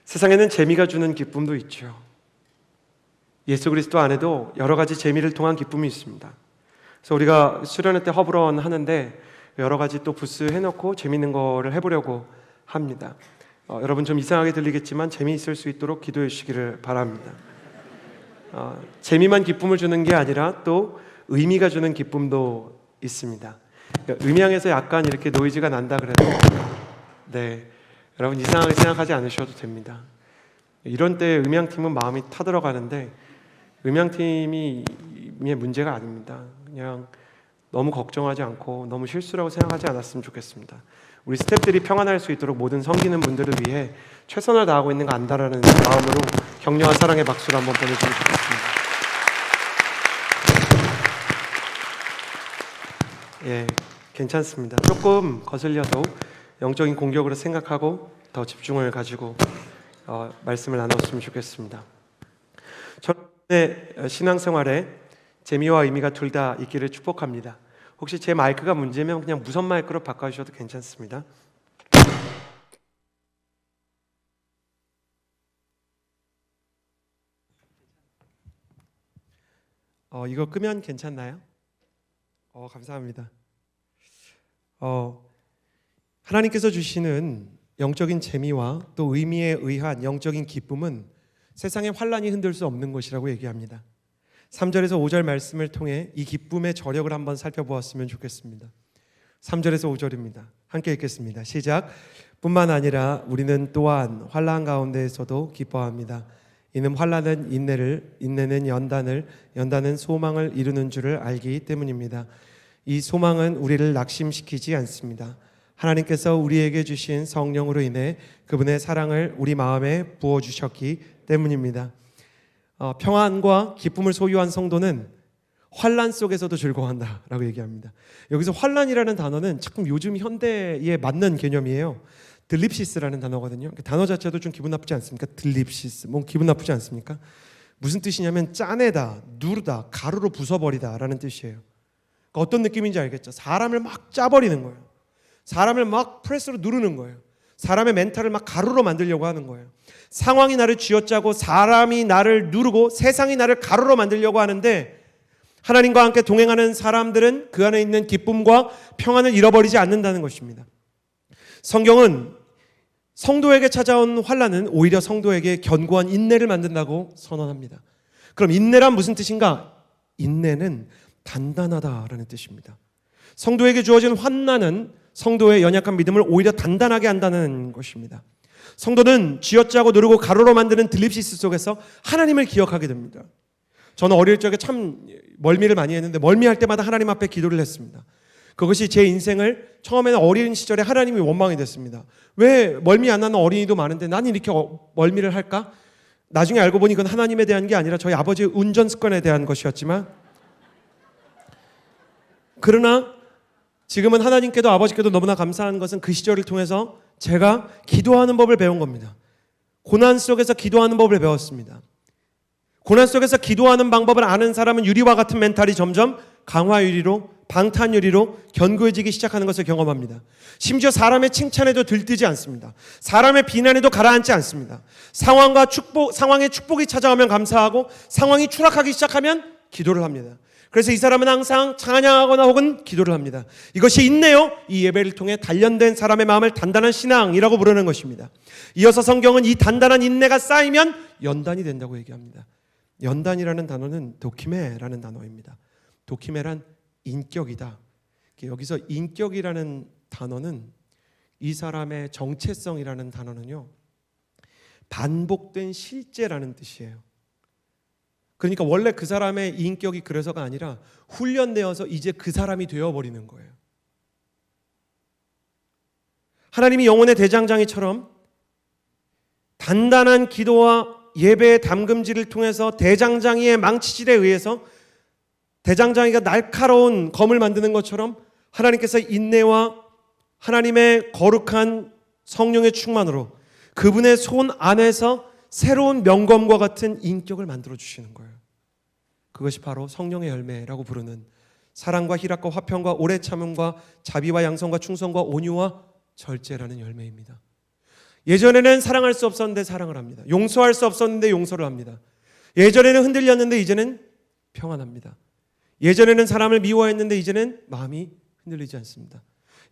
세상에는 재미가 주는 기쁨도 있죠. 예수 그리스도 안에도 여러 가지 재미를 통한 기쁨이 있습니다. 그래서 우리가 수련회 때 허브런 하는데 여러 가지 또 부스 해놓고 재밌는 거를 해보려고 합니다. 여러분 좀 이상하게 들리겠지만 재미있을 수 있도록 기도해 주시기를 바랍니다. 재미만 기쁨을 주는 게 아니라 또 의미가 주는 기쁨도 있습니다. 음향에서 약간 이렇게 노이즈가 난다 그래도 여러분 이상하게 생각하지 않으셔도 됩니다. 이런 때 음향팀은 마음이 타들어가는데 음향팀이 문제가 아닙니다. 그냥 너무 걱정하지 않고 너무 실수라고 생각하지 않았으면 좋겠습니다. 우리 스태프들이 평안할 수 있도록 모든 섬기는 분들을 위해 최선을 다하고 있는 거 안다라는 마음으로 격려한 사랑의 박수를 한번 보내주시면 좋겠습니다. 괜찮습니다. 조금 거슬려도 영적인 공격으로 생각하고 더 집중을 가지고 말씀을 나눴으면 좋겠습니다. 저의 신앙생활에 재미와 의미가 둘 다 있기를 축복합니다. 혹시 제 마이크가 문제면 그냥 무선 마이크로 바꿔주셔도 괜찮습니다. 이거 끄면 괜찮나요? 감사합니다. 하나님께서 주시는 영적인 재미와 또 의미에 의한 영적인 기쁨은 세상의 환란이 흔들 수 없는 것이라고 얘기합니다. 3절에서 5절 말씀을 통해 이 기쁨의 저력을 한번 살펴보았으면 좋겠습니다. 3절에서 5절입니다. 함께 읽겠습니다. 시작. 뿐만 아니라 우리는 또한 환난 가운데에서도 기뻐합니다. 이는 환난은 인내를, 인내는 연단을, 연단은 소망을 이루는 줄을 알기 때문입니다. 이 소망은 우리를 낙심시키지 않습니다. 하나님께서 우리에게 주신 성령으로 인해 그분의 사랑을 우리 마음에 부어주셨기 때문입니다. 평안과 기쁨을 소유한 성도는 환난 속에서도 즐거워한다라고 얘기합니다. 여기서 환난이라는 단어는 참 요즘 현대에 맞는 개념이에요. 들립시스라는 단어거든요. 단어 자체도 좀 기분 나쁘지 않습니까? 들립시스, 뭐 기분 나쁘지 않습니까? 무슨 뜻이냐면 짜내다, 누르다, 가루로 부숴버리다라는 뜻이에요. 그러니까 어떤 느낌인지 알겠죠? 사람을 막 짜버리는 거예요. 사람을 막 프레스로 누르는 거예요. 사람의 멘탈을 막 가루로 만들려고 하는 거예요. 상황이 나를 쥐어짜고 사람이 나를 누르고 세상이 나를 가루로 만들려고 하는데 하나님과 함께 동행하는 사람들은 그 안에 있는 기쁨과 평안을 잃어버리지 않는다는 것입니다. 성경은 성도에게 찾아온 환난은 오히려 성도에게 견고한 인내를 만든다고 선언합니다. 그럼 인내란 무슨 뜻인가? 인내는 단단하다라는 뜻입니다. 성도에게 주어진 환난은 성도의 연약한 믿음을 오히려 단단하게 한다는 것입니다. 성도는 쥐어짜고 누르고 가루로 만드는 들립시스 속에서 하나님을 기억하게 됩니다. 저는 어릴 적에 참 멀미를 많이 했는데 멀미할 때마다 하나님 앞에 기도를 했습니다. 그것이 제 인생을 처음에는 어린 시절에 하나님이 원망이 됐습니다. 왜 멀미 안 나는 어린이도 많은데 나는 이렇게 멀미를 할까? 나중에 알고 보니 그건 하나님에 대한 게 아니라 저희 아버지의 운전 습관에 대한 것이었지만 그러나 지금은 하나님께도 아버지께도 너무나 감사한 것은 그 시절을 통해서 제가 기도하는 법을 배운 겁니다. 고난 속에서 기도하는 법을 배웠습니다. 고난 속에서 기도하는 방법을 아는 사람은 유리와 같은 멘탈이 점점 강화유리로, 방탄유리로 견고해지기 시작하는 것을 경험합니다. 심지어 사람의 칭찬에도 들뜨지 않습니다. 사람의 비난에도 가라앉지 않습니다. 상황의 축복이 찾아오면 감사하고 상황이 추락하기 시작하면 기도를 합니다. 그래서 이 사람은 항상 찬양하거나 혹은 기도를 합니다. 이것이 인내요. 이 예배를 통해 단련된 사람의 마음을 단단한 신앙이라고 부르는 것입니다. 이어서 성경은 이 단단한 인내가 쌓이면 연단이 된다고 얘기합니다. 연단이라는 단어는 도키메라는 단어입니다. 도키메란 인격이다. 여기서 인격이라는 단어는 이 사람의 정체성이라는 단어는요, 반복된 실제라는 뜻이에요. 그러니까 원래 그 사람의 인격이 그래서가 아니라 훈련되어서 이제 그 사람이 되어버리는 거예요. 하나님이 영혼의 대장장이처럼 단단한 기도와 예배의 담금질을 통해서 대장장이의 망치질에 의해서 대장장이가 날카로운 검을 만드는 것처럼 하나님께서 인내와 하나님의 거룩한 성령의 충만으로 그분의 손 안에서 새로운 명검과 같은 인격을 만들어 주시는 거예요. 그것이 바로 성령의 열매라고 부르는 사랑과 희락과 화평과 오래 참음과 자비와 양성과 충성과 온유와 절제라는 열매입니다. 예전에는 사랑할 수 없었는데 사랑을 합니다. 용서할 수 없었는데 용서를 합니다. 예전에는 흔들렸는데 이제는 평안합니다. 예전에는 사람을 미워했는데 이제는 마음이 흔들리지 않습니다.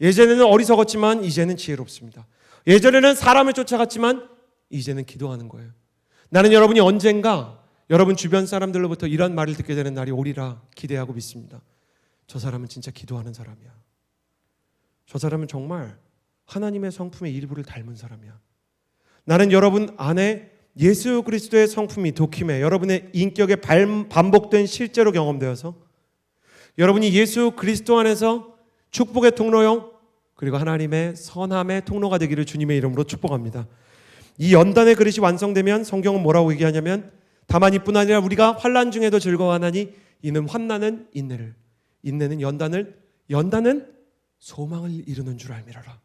예전에는 어리석었지만 이제는 지혜롭습니다. 예전에는 사람을 쫓아갔지만 이제는 기도하는 거예요. 나는 여러분이 언젠가 여러분 주변 사람들로부터 이런 말을 듣게 되는 날이 오리라 기대하고 믿습니다. 저 사람은 진짜 기도하는 사람이야. 저 사람은 정말 하나님의 성품의 일부를 닮은 사람이야. 나는 여러분 안에 예수 그리스도의 성품이 도킴해 여러분의 인격에 반복된 실제로 경험되어서 여러분이 예수 그리스도 안에서 축복의 통로요 그리고 하나님의 선함의 통로가 되기를 주님의 이름으로 축복합니다. 이 연단의 그릇이 완성되면 성경은 뭐라고 얘기하냐면 다만 이뿐 아니라 우리가 환난 중에도 즐거워하나니 이는 환난은 인내를, 인내는 연단을, 연단은 소망을 이루는 줄 알미라라.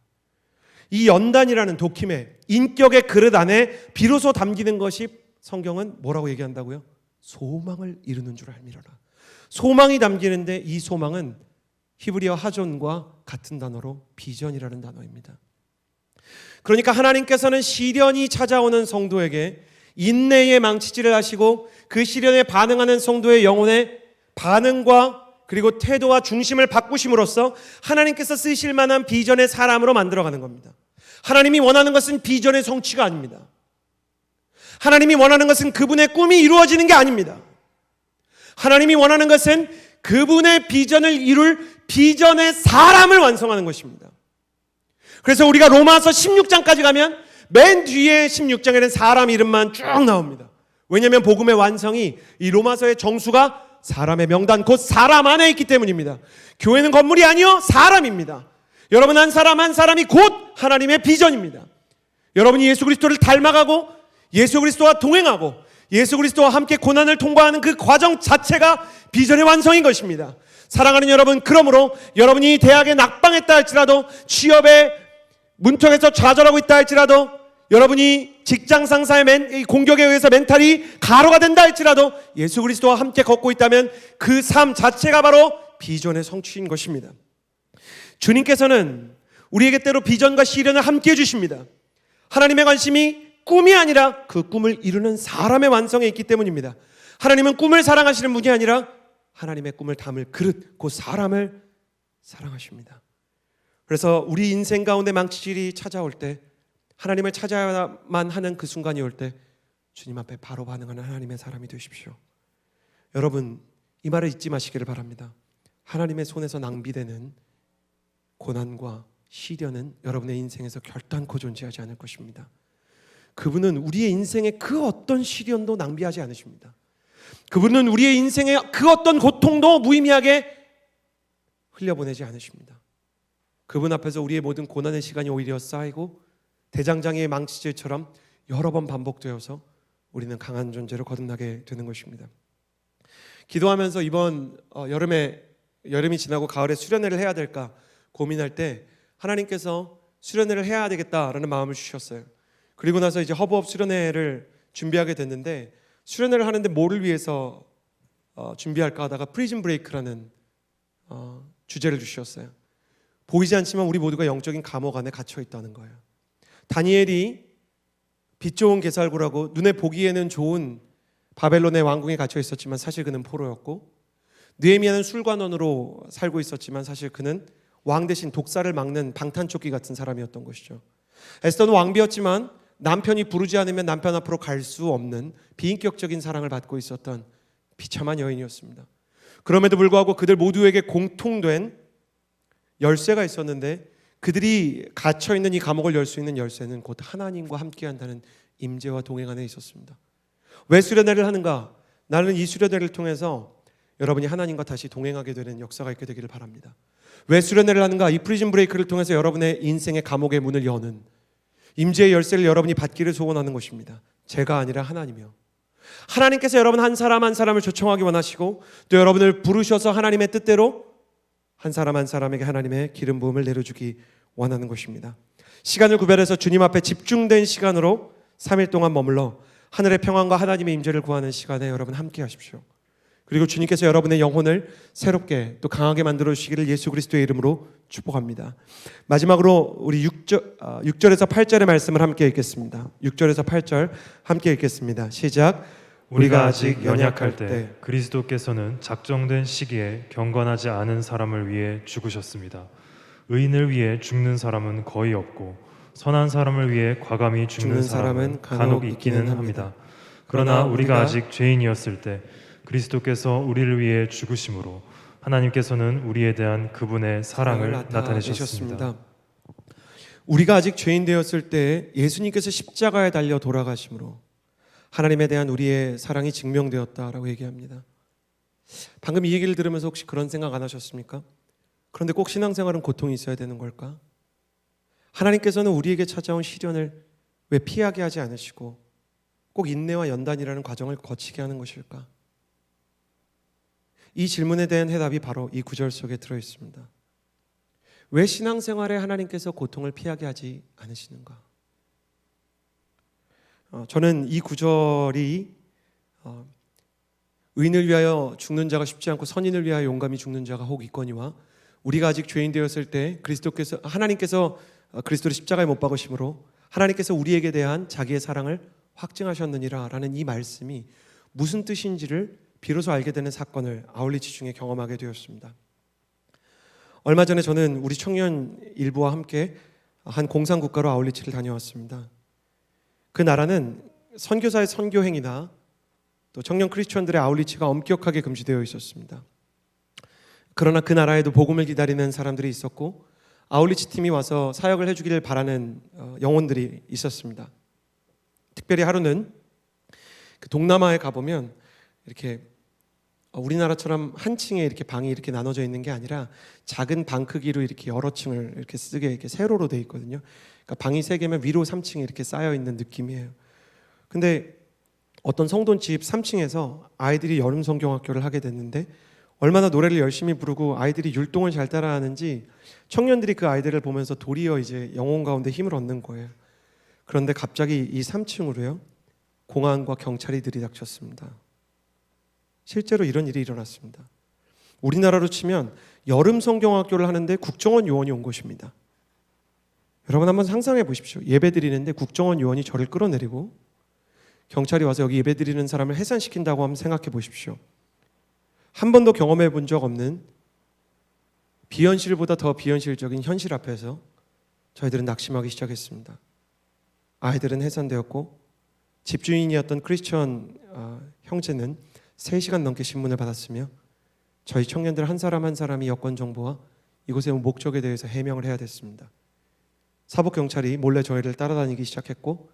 이 연단이라는 도킴의 인격의 그릇 안에 비로소 담기는 것이 성경은 뭐라고 얘기한다고요? 소망을 이루는 줄 알미라라. 소망이 담기는데 이 소망은 히브리어 하존과 같은 단어로 비전이라는 단어입니다. 그러니까 하나님께서는 시련이 찾아오는 성도에게 인내의 망치질을 하시고 그 시련에 반응하는 성도의 영혼의 반응과 그리고 태도와 중심을 바꾸심으로써 하나님께서 쓰실 만한 비전의 사람으로 만들어가는 겁니다. 하나님이 원하는 것은 비전의 성취가 아닙니다. 하나님이 원하는 것은 그분의 꿈이 이루어지는 게 아닙니다. 하나님이 원하는 것은 그분의 비전을 이룰 비전의 사람을 완성하는 것입니다. 그래서 우리가 로마서 16장까지 가면 맨 뒤에 16장에는 사람 이름만 쭉 나옵니다. 왜냐하면 복음의 완성이 이 로마서의 정수가 사람의 명단, 곧 사람 안에 있기 때문입니다. 교회는 건물이 아니요 사람입니다. 여러분 한 사람 한 사람이 곧 하나님의 비전입니다. 여러분이 예수 그리스도를 닮아가고 예수 그리스도와 동행하고 예수 그리스도와 함께 고난을 통과하는 그 과정 자체가 비전의 완성인 것입니다. 사랑하는 여러분, 그러므로 여러분이 대학에 낙방했다 할지라도, 취업에 문턱에서 좌절하고 있다 할지라도, 여러분이 직장 상사의 공격에 의해서 멘탈이 가로가 된다 할지라도 예수 그리스도와 함께 걷고 있다면 그 삶 자체가 바로 비전의 성취인 것입니다. 주님께서는 우리에게 때로 비전과 시련을 함께 해주십니다. 하나님의 관심이 꿈이 아니라 그 꿈을 이루는 사람의 완성에 있기 때문입니다. 하나님은 꿈을 사랑하시는 분이 아니라 하나님의 꿈을 담을 그릇, 그 사람을 사랑하십니다. 그래서 우리 인생 가운데 망치질이 찾아올 때, 하나님을 찾아야만 하는 그 순간이 올 때 주님 앞에 바로 반응하는 하나님의 사람이 되십시오. 여러분, 이 말을 잊지 마시기를 바랍니다. 하나님의 손에서 낭비되는 고난과 시련은 여러분의 인생에서 결단코 존재하지 않을 것입니다. 그분은 우리의 인생의 그 어떤 시련도 낭비하지 않으십니다. 그분은 우리의 인생의 그 어떤 고통도 무의미하게 흘려보내지 않으십니다. 그분 앞에서 우리의 모든 고난의 시간이 오히려 쌓이고 대장장이의 망치질처럼 여러 번 반복되어서 우리는 강한 존재로 거듭나게 되는 것입니다. 기도하면서 이번 여름이 지나고 가을에 수련회를 해야 될까 고민할 때 하나님께서 수련회를 해야 되겠다라는 마음을 주셨어요. 그리고 나서 이제 허브업 수련회를 준비하게 됐는데, 수련회를 하는데 뭐를 위해서 준비할까 하다가 프리즌 브레이크라는 주제를 주셨어요. 보이지 않지만 우리 모두가 영적인 감옥 안에 갇혀 있다는 거예요. 다니엘이 빛 좋은 게살구라고 눈에 보기에는 좋은 바벨론의 왕궁에 갇혀 있었지만 사실 그는 포로였고, 느헤미야는 술관원으로 살고 있었지만 사실 그는 왕 대신 독사를 막는 방탄조끼 같은 사람이었던 것이죠. 에스더는 왕비였지만 남편이 부르지 않으면 남편 앞으로 갈 수 없는 비인격적인 사랑을 받고 있었던 비참한 여인이었습니다. 그럼에도 불구하고 그들 모두에게 공통된 열쇠가 있었는데, 그들이 갇혀있는 이 감옥을 열 수 있는 열쇠는 곧 하나님과 함께한다는 임재와 동행 안에 있었습니다. 왜 수련회를 하는가? 나는 이 수련회를 통해서 여러분이 하나님과 다시 동행하게 되는 역사가 있게 되기를 바랍니다. 왜 수련회를 하는가? 이 프리즌 브레이크를 통해서 여러분의 인생의 감옥의 문을 여는 임재의 열쇠를 여러분이 받기를 소원하는 것입니다. 제가 아니라 하나님이요. 하나님께서 여러분 한 사람 한 사람을 초청하기 원하시고, 또 여러분을 부르셔서 하나님의 뜻대로 한 사람 한 사람에게 하나님의 기름 부음을 내려주기 원하는 것입니다. 시간을 구별해서 주님 앞에 집중된 시간으로 3일 동안 머물러 하늘의 평안과 하나님의 임재를 구하는 시간에 여러분 함께 하십시오. 그리고 주님께서 여러분의 영혼을 새롭게 또 강하게 만들어 주시기를 예수 그리스도의 이름으로 축복합니다. 마지막으로 우리 6절에서 8절의 말씀을 함께 읽겠습니다. 6절에서 8절 함께 읽겠습니다. 시작. 우리가 아직 연약할 때 그리스도께서는 작정된 시기에 경건하지 않은 사람을 위해 죽으셨습니다. 의인을 위해 죽는 사람은 거의 없고 선한 사람을 위해 과감히 죽는 사람은 간혹 있기는 합니다. 그러나 우리가 아직 죄인이었을 때 그리스도께서 우리를 위해 죽으심으로 하나님께서는 우리에 대한 그분의 사랑을 나타내셨습니다. 우리가 아직 죄인 되었을 때 예수님께서 십자가에 달려 돌아가심으로 하나님에 대한 우리의 사랑이 증명되었다라고 얘기합니다. 방금 이 얘기를 들으면서 혹시 그런 생각 안 하셨습니까? 그런데 꼭 신앙생활은 고통이 있어야 되는 걸까? 하나님께서는 우리에게 찾아온 시련을 왜 피하게 하지 않으시고 꼭 인내와 연단이라는 과정을 거치게 하는 것일까? 이 질문에 대한 해답이 바로 이 구절 속에 들어 있습니다. 왜 신앙생활에 하나님께서 고통을 피하게 하지 않으시는가? 저는 이 구절이 의인을 위하여 죽는 자가 쉽지 않고 선인을 위하여 용감히 죽는 자가 혹 있거니와 우리가 아직 죄인 되었을 때 하나님께서 그리스도를 십자가에 못 박으심으로 하나님께서 우리에게 대한 자기의 사랑을 확증하셨느니라 라는 이 말씀이 무슨 뜻인지를 비로소 알게 되는 사건을 아울리치 중에 경험하게 되었습니다. 얼마 전에 저는 우리 청년 일부와 함께 한 공산국가로 아울리치를 다녀왔습니다. 그 나라는 선교사의 선교행위나 또 청년 크리스천들의 아울리치가 엄격하게 금지되어 있었습니다. 그러나 그 나라에도 복음을 기다리는 사람들이 있었고 아울리치 팀이 와서 사역을 해주기를 바라는 영혼들이 있었습니다. 특별히 하루는 그 동남아에 가보면 이렇게 우리나라처럼 한 층에 이렇게 방이 이렇게 나눠져 있는 게 아니라 작은 방 크기로 이렇게 여러 층을 이렇게 쓰게 이렇게 세로로 돼 있거든요. 그러니까 방이 3개면 위로 3층이 이렇게 쌓여 있는 느낌이에요. 근데 어떤 성돈 집 3층에서 아이들이 여름 성경학교를 하게 됐는데 얼마나 노래를 열심히 부르고 아이들이 율동을 잘 따라하는지 청년들이 그 아이들을 보면서 도리어 이제 영혼 가운데 힘을 얻는 거예요. 그런데 갑자기 이 3층으로요 공안과 경찰이 들이닥쳤습니다. 실제로 이런 일이 일어났습니다. 우리나라로 치면 여름 성경학교를 하는데 국정원 요원이 온 것입니다. 여러분 한번 상상해 보십시오. 예배 드리는데 국정원 요원이 저를 끌어내리고 경찰이 와서 여기 예배 드리는 사람을 해산시킨다고 한번 생각해 보십시오. 한 번도 경험해 본 적 없는 비현실보다 더 비현실적인 현실 앞에서 저희들은 낙심하기 시작했습니다. 아이들은 해산되었고 집주인이었던 크리스천 형제는 3시간 넘게 신문을 받았으며 저희 청년들 한 사람 한 사람이 여권 정보와 이곳의 목적에 대해서 해명을 해야 됐습니다. 사법경찰이 몰래 저희를 따라다니기 시작했고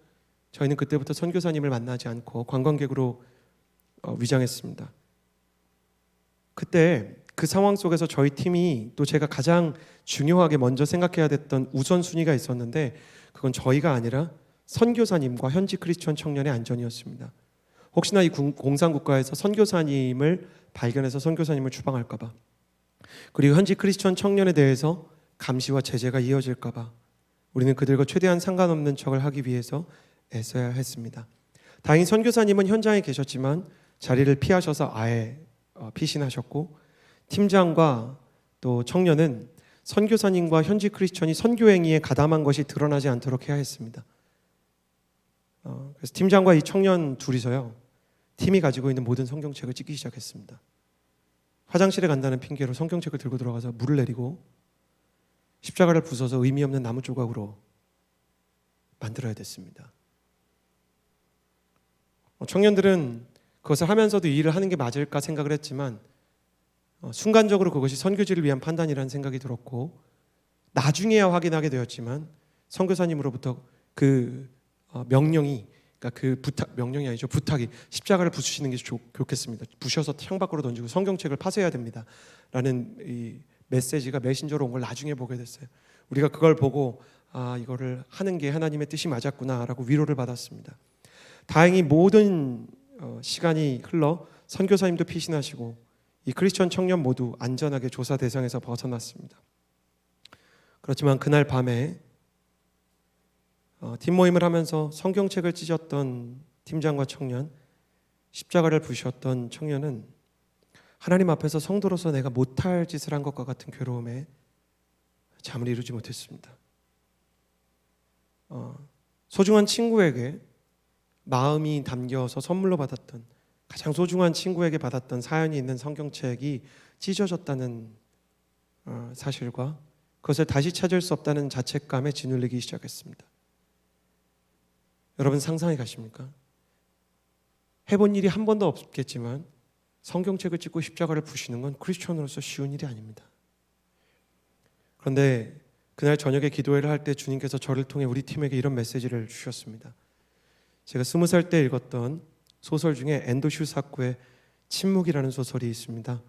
저희는 그때부터 선교사님을 만나지 않고 관광객으로 위장했습니다. 그때 그 상황 속에서 저희 팀이 또 제가 가장 중요하게 먼저 생각해야 됐던 우선순위가 있었는데 그건 저희가 아니라 선교사님과 현지 크리스천 청년의 안전이었습니다. 혹시나 이 공산국가에서 선교사님을 발견해서 선교사님을 추방할까 봐 그리고 현지 크리스천 청년에 대해서 감시와 제재가 이어질까 봐 우리는 그들과 최대한 상관없는 척을 하기 위해서 애써야 했습니다. 다행히 선교사님은 현장에 계셨지만 자리를 피하셔서 아예 피신하셨고 팀장과 또 청년은 선교사님과 현지 크리스천이 선교행위에 가담한 것이 드러나지 않도록 해야 했습니다. 그래서 팀장과 이 청년 둘이서요 팀이 가지고 있는 모든 성경책을 찍기 시작했습니다. 화장실에 간다는 핑계로 성경책을 들고 들어가서 물을 내리고 십자가를 부숴서 의미 없는 나무 조각으로 만들어야 됐습니다. 청년들은 그것을 하면서도 이 일을 하는 게 맞을까 생각을 했지만 순간적으로 그것이 선교지를 위한 판단이라는 생각이 들었고 나중에야 확인하게 되었지만 선교사님으로부터 그 명령이 그러니까 그 명령이 아니죠. 부탁이 십자가를 부수시는 게 좋겠습니다. 부셔서 창밖으로 던지고 성경책을 파쇄해야 됩니다. 라는 이 메시지가 메신저로 온 걸 나중에 보게 됐어요. 우리가 그걸 보고 이거를 하는 게 하나님의 뜻이 맞았구나라고 위로를 받았습니다. 다행히 모든 시간이 흘러 선교사님도 피신하시고 이 크리스천 청년 모두 안전하게 조사 대상에서 벗어났습니다. 그렇지만 그날 밤에 팀 모임을 하면서 성경책을 찢었던 팀장과 청년, 십자가를 부셨던 청년은 하나님 앞에서 성도로서 내가 못할 짓을 한 것과 같은 괴로움에 잠을 이루지 못했습니다. 소중한 친구에게 마음이 담겨서 선물로 받았던 가장 소중한 친구에게 받았던 사연이 있는 성경책이 찢어졌다는 사실과 그것을 다시 찾을 수 없다는 자책감에 짓눌리기 시작했습니다. 여러분 상상해 가십니까? 해본 일이 한 번도 없겠지만 성경책을 찍고 십자가를 부시는 건 크리스천으로서 쉬운 일이 아닙니다. 그런데 그날 저녁에 기도회를 할 때 주님께서 저를 통해 우리 팀에게 이런 메시지를 주셨습니다. 제가 20살 때 읽었던 소설 중에 엔도 슈사쿠의 침묵이라는 소설이 있습니다.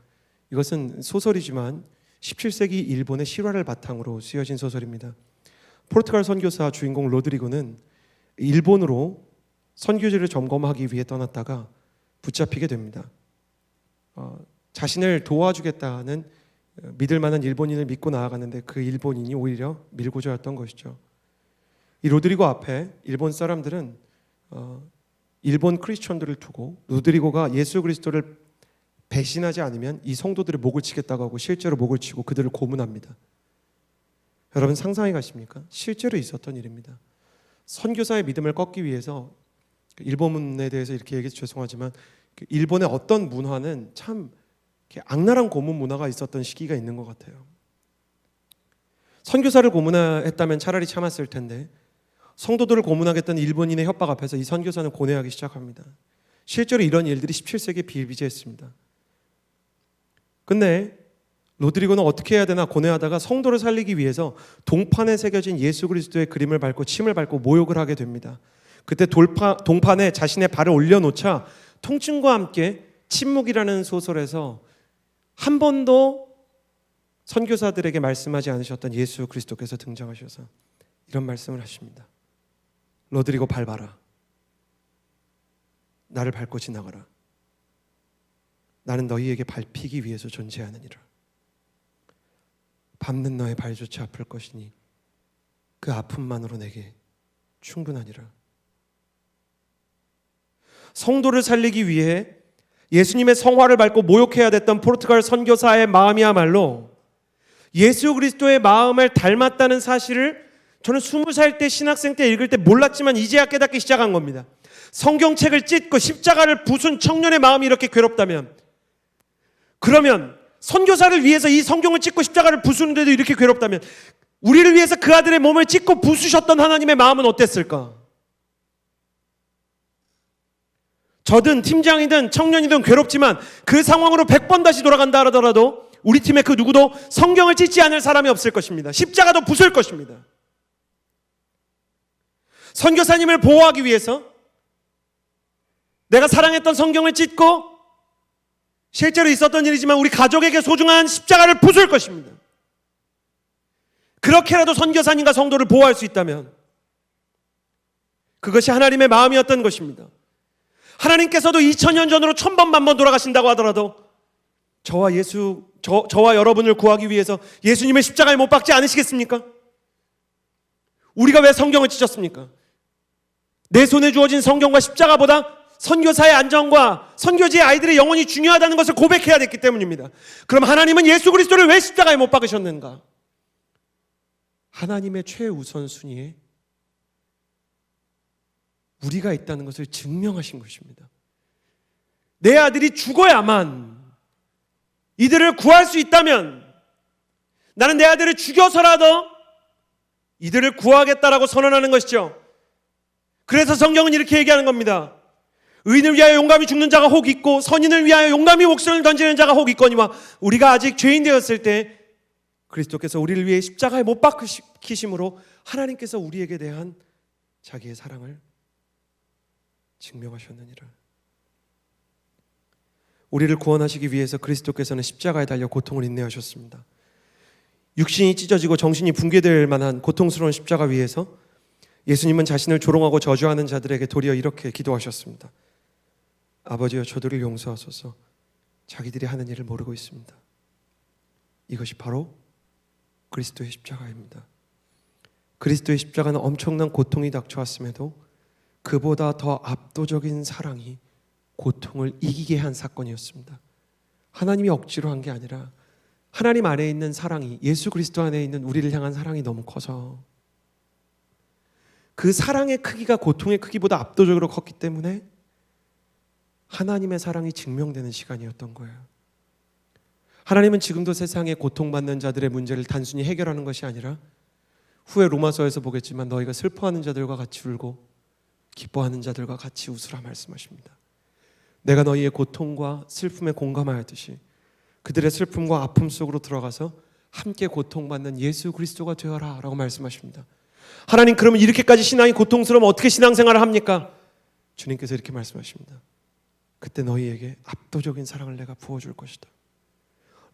이것은 소설이지만 17세기 일본의 실화를 바탕으로 쓰여진 소설입니다. 포르투갈 선교사 주인공 로드리고는 일본으로 선교지를 점검하기 위해 떠났다가 붙잡히게 됩니다. 자신을 도와주겠다는 믿을 만한 일본인을 믿고 나아갔는데 그 일본인이 오히려 밀고자였던 것이죠. 이 로드리고 앞에 일본 사람들은 일본 크리스천들을 두고 로드리고가 예수 그리스도를 배신하지 않으면 이 성도들의 목을 치겠다고 하고 실제로 목을 치고 그들을 고문합니다. 여러분 상상해 가십니까? 실제로 있었던 일입니다. 선교사의 믿음을 꺾기 위해서 일본에 대해서 이렇게 얘기해서 죄송하지만 일본의 어떤 문화는 참 이렇게 악랄한 고문 문화가 있었던 시기가 있는 것 같아요. 선교사를 고문했다면 차라리 참았을 텐데 성도들을 고문하겠다는 일본인의 협박 앞에서 이 선교사는 고뇌하기 시작합니다. 실제로 이런 일들이 17세기에 비일비재했습니다. 근데 로드리고는 어떻게 해야 되나 고뇌하다가 성도를 살리기 위해서 동판에 새겨진 예수 그리스도의 그림을 밟고 침을 밟고 모욕을 하게 됩니다. 그때 동판에 자신의 발을 올려놓자 통증과 함께 침묵이라는 소설에서 한 번도 선교사들에게 말씀하지 않으셨던 예수 그리스도께서 등장하셔서 이런 말씀을 하십니다. 로드리고 밟아라. 나를 밟고 지나가라. 나는 너희에게 밟히기 위해서 존재하느니라. 밟는 너의 발조차 아플 것이니 그 아픔만으로 내게 충분하니라. 성도를 살리기 위해 예수님의 성화를 밟고 모욕해야 됐던 포르투갈 선교사의 마음이야말로 예수 그리스도의 마음을 닮았다는 사실을 저는 20살 때 신학생 때 읽을 때 몰랐지만 이제야 깨닫기 시작한 겁니다. 성경책을 찢고 십자가를 부순 청년의 마음이 이렇게 괴롭다면, 그러면 선교사를 위해서 이 성경을 찢고 십자가를 부수는데도 이렇게 괴롭다면 우리를 위해서 그 아들의 몸을 찢고 부수셨던 하나님의 마음은 어땠을까? 저든 팀장이든 청년이든 괴롭지만 그 상황으로 100번 다시 돌아간다 하더라도 우리 팀의 그 누구도 성경을 찢지 않을 사람이 없을 것입니다. 십자가도 부술 것입니다. 선교사님을 보호하기 위해서 내가 사랑했던 성경을 찢고 실제로 있었던 일이지만 우리 가족에게 소중한 십자가를 부술 것입니다. 그렇게라도 선교사님과 성도를 보호할 수 있다면 그것이 하나님의 마음이었던 것입니다. 하나님께서도 2000년 전으로 1000번 만번 돌아가신다고 하더라도 저와 여러분을 구하기 위해서 예수님의 십자가에 못 박지 않으시겠습니까? 우리가 왜 성경을 찢었습니까? 내 손에 주어진 성경과 십자가보다 선교사의 안전과 선교지의 아이들의 영혼이 중요하다는 것을 고백해야 됐기 때문입니다. 그럼 하나님은 예수 그리스도를 왜 십자가에 못 박으셨는가? 하나님의 최우선 순위에 우리가 있다는 것을 증명하신 것입니다. 내 아들이 죽어야만 이들을 구할 수 있다면 나는 내 아들을 죽여서라도 이들을 구하겠다라고 선언하는 것이죠. 그래서 성경은 이렇게 얘기하는 겁니다. 의인을 위하여 용감히 죽는 자가 혹 있고 선인을 위하여 용감히 목숨을 던지는 자가 혹 있거니와, 우리가 아직 죄인 되었을 때 그리스도께서 우리를 위해 십자가에 못 박히심으로 하나님께서 우리에게 대한 자기의 사랑을 증명하셨느니라. 우리를 구원하시기 위해서 그리스도께서는 십자가에 달려 고통을 인내하셨습니다. 육신이 찢어지고 정신이 붕괴될 만한 고통스러운 십자가 위에서 예수님은 자신을 조롱하고 저주하는 자들에게 도리어 이렇게 기도하셨습니다. 아버지여, 저들을 용서하소서. 자기들이 하는 일을 모르고 있습니다. 이것이 바로 그리스도의 십자가입니다. 그리스도의 십자가는 엄청난 고통이 닥쳐왔음에도 그보다 더 압도적인 사랑이 고통을 이기게 한 사건이었습니다. 하나님이 억지로 한 게 아니라 하나님 안에 있는 사랑이, 예수 그리스도 안에 있는 우리를 향한 사랑이 너무 커서 그 사랑의 크기가 고통의 크기보다 압도적으로 컸기 때문에 하나님의 사랑이 증명되는 시간이었던 거예요. 하나님은 지금도 세상에 고통받는 자들의 문제를 단순히 해결하는 것이 아니라 후에 로마서에서 보겠지만 너희가 슬퍼하는 자들과 같이 울고 기뻐하는 자들과 같이 웃으라 말씀하십니다. 내가 너희의 고통과 슬픔에 공감하였듯이 그들의 슬픔과 아픔 속으로 들어가서 함께 고통받는 예수 그리스도가 되어라 라고 말씀하십니다. 하나님, 그러면 이렇게까지 신앙이 고통스러우면 어떻게 신앙생활을 합니까? 주님께서 이렇게 말씀하십니다. 그때 너희에게 압도적인 사랑을 내가 부어줄 것이다.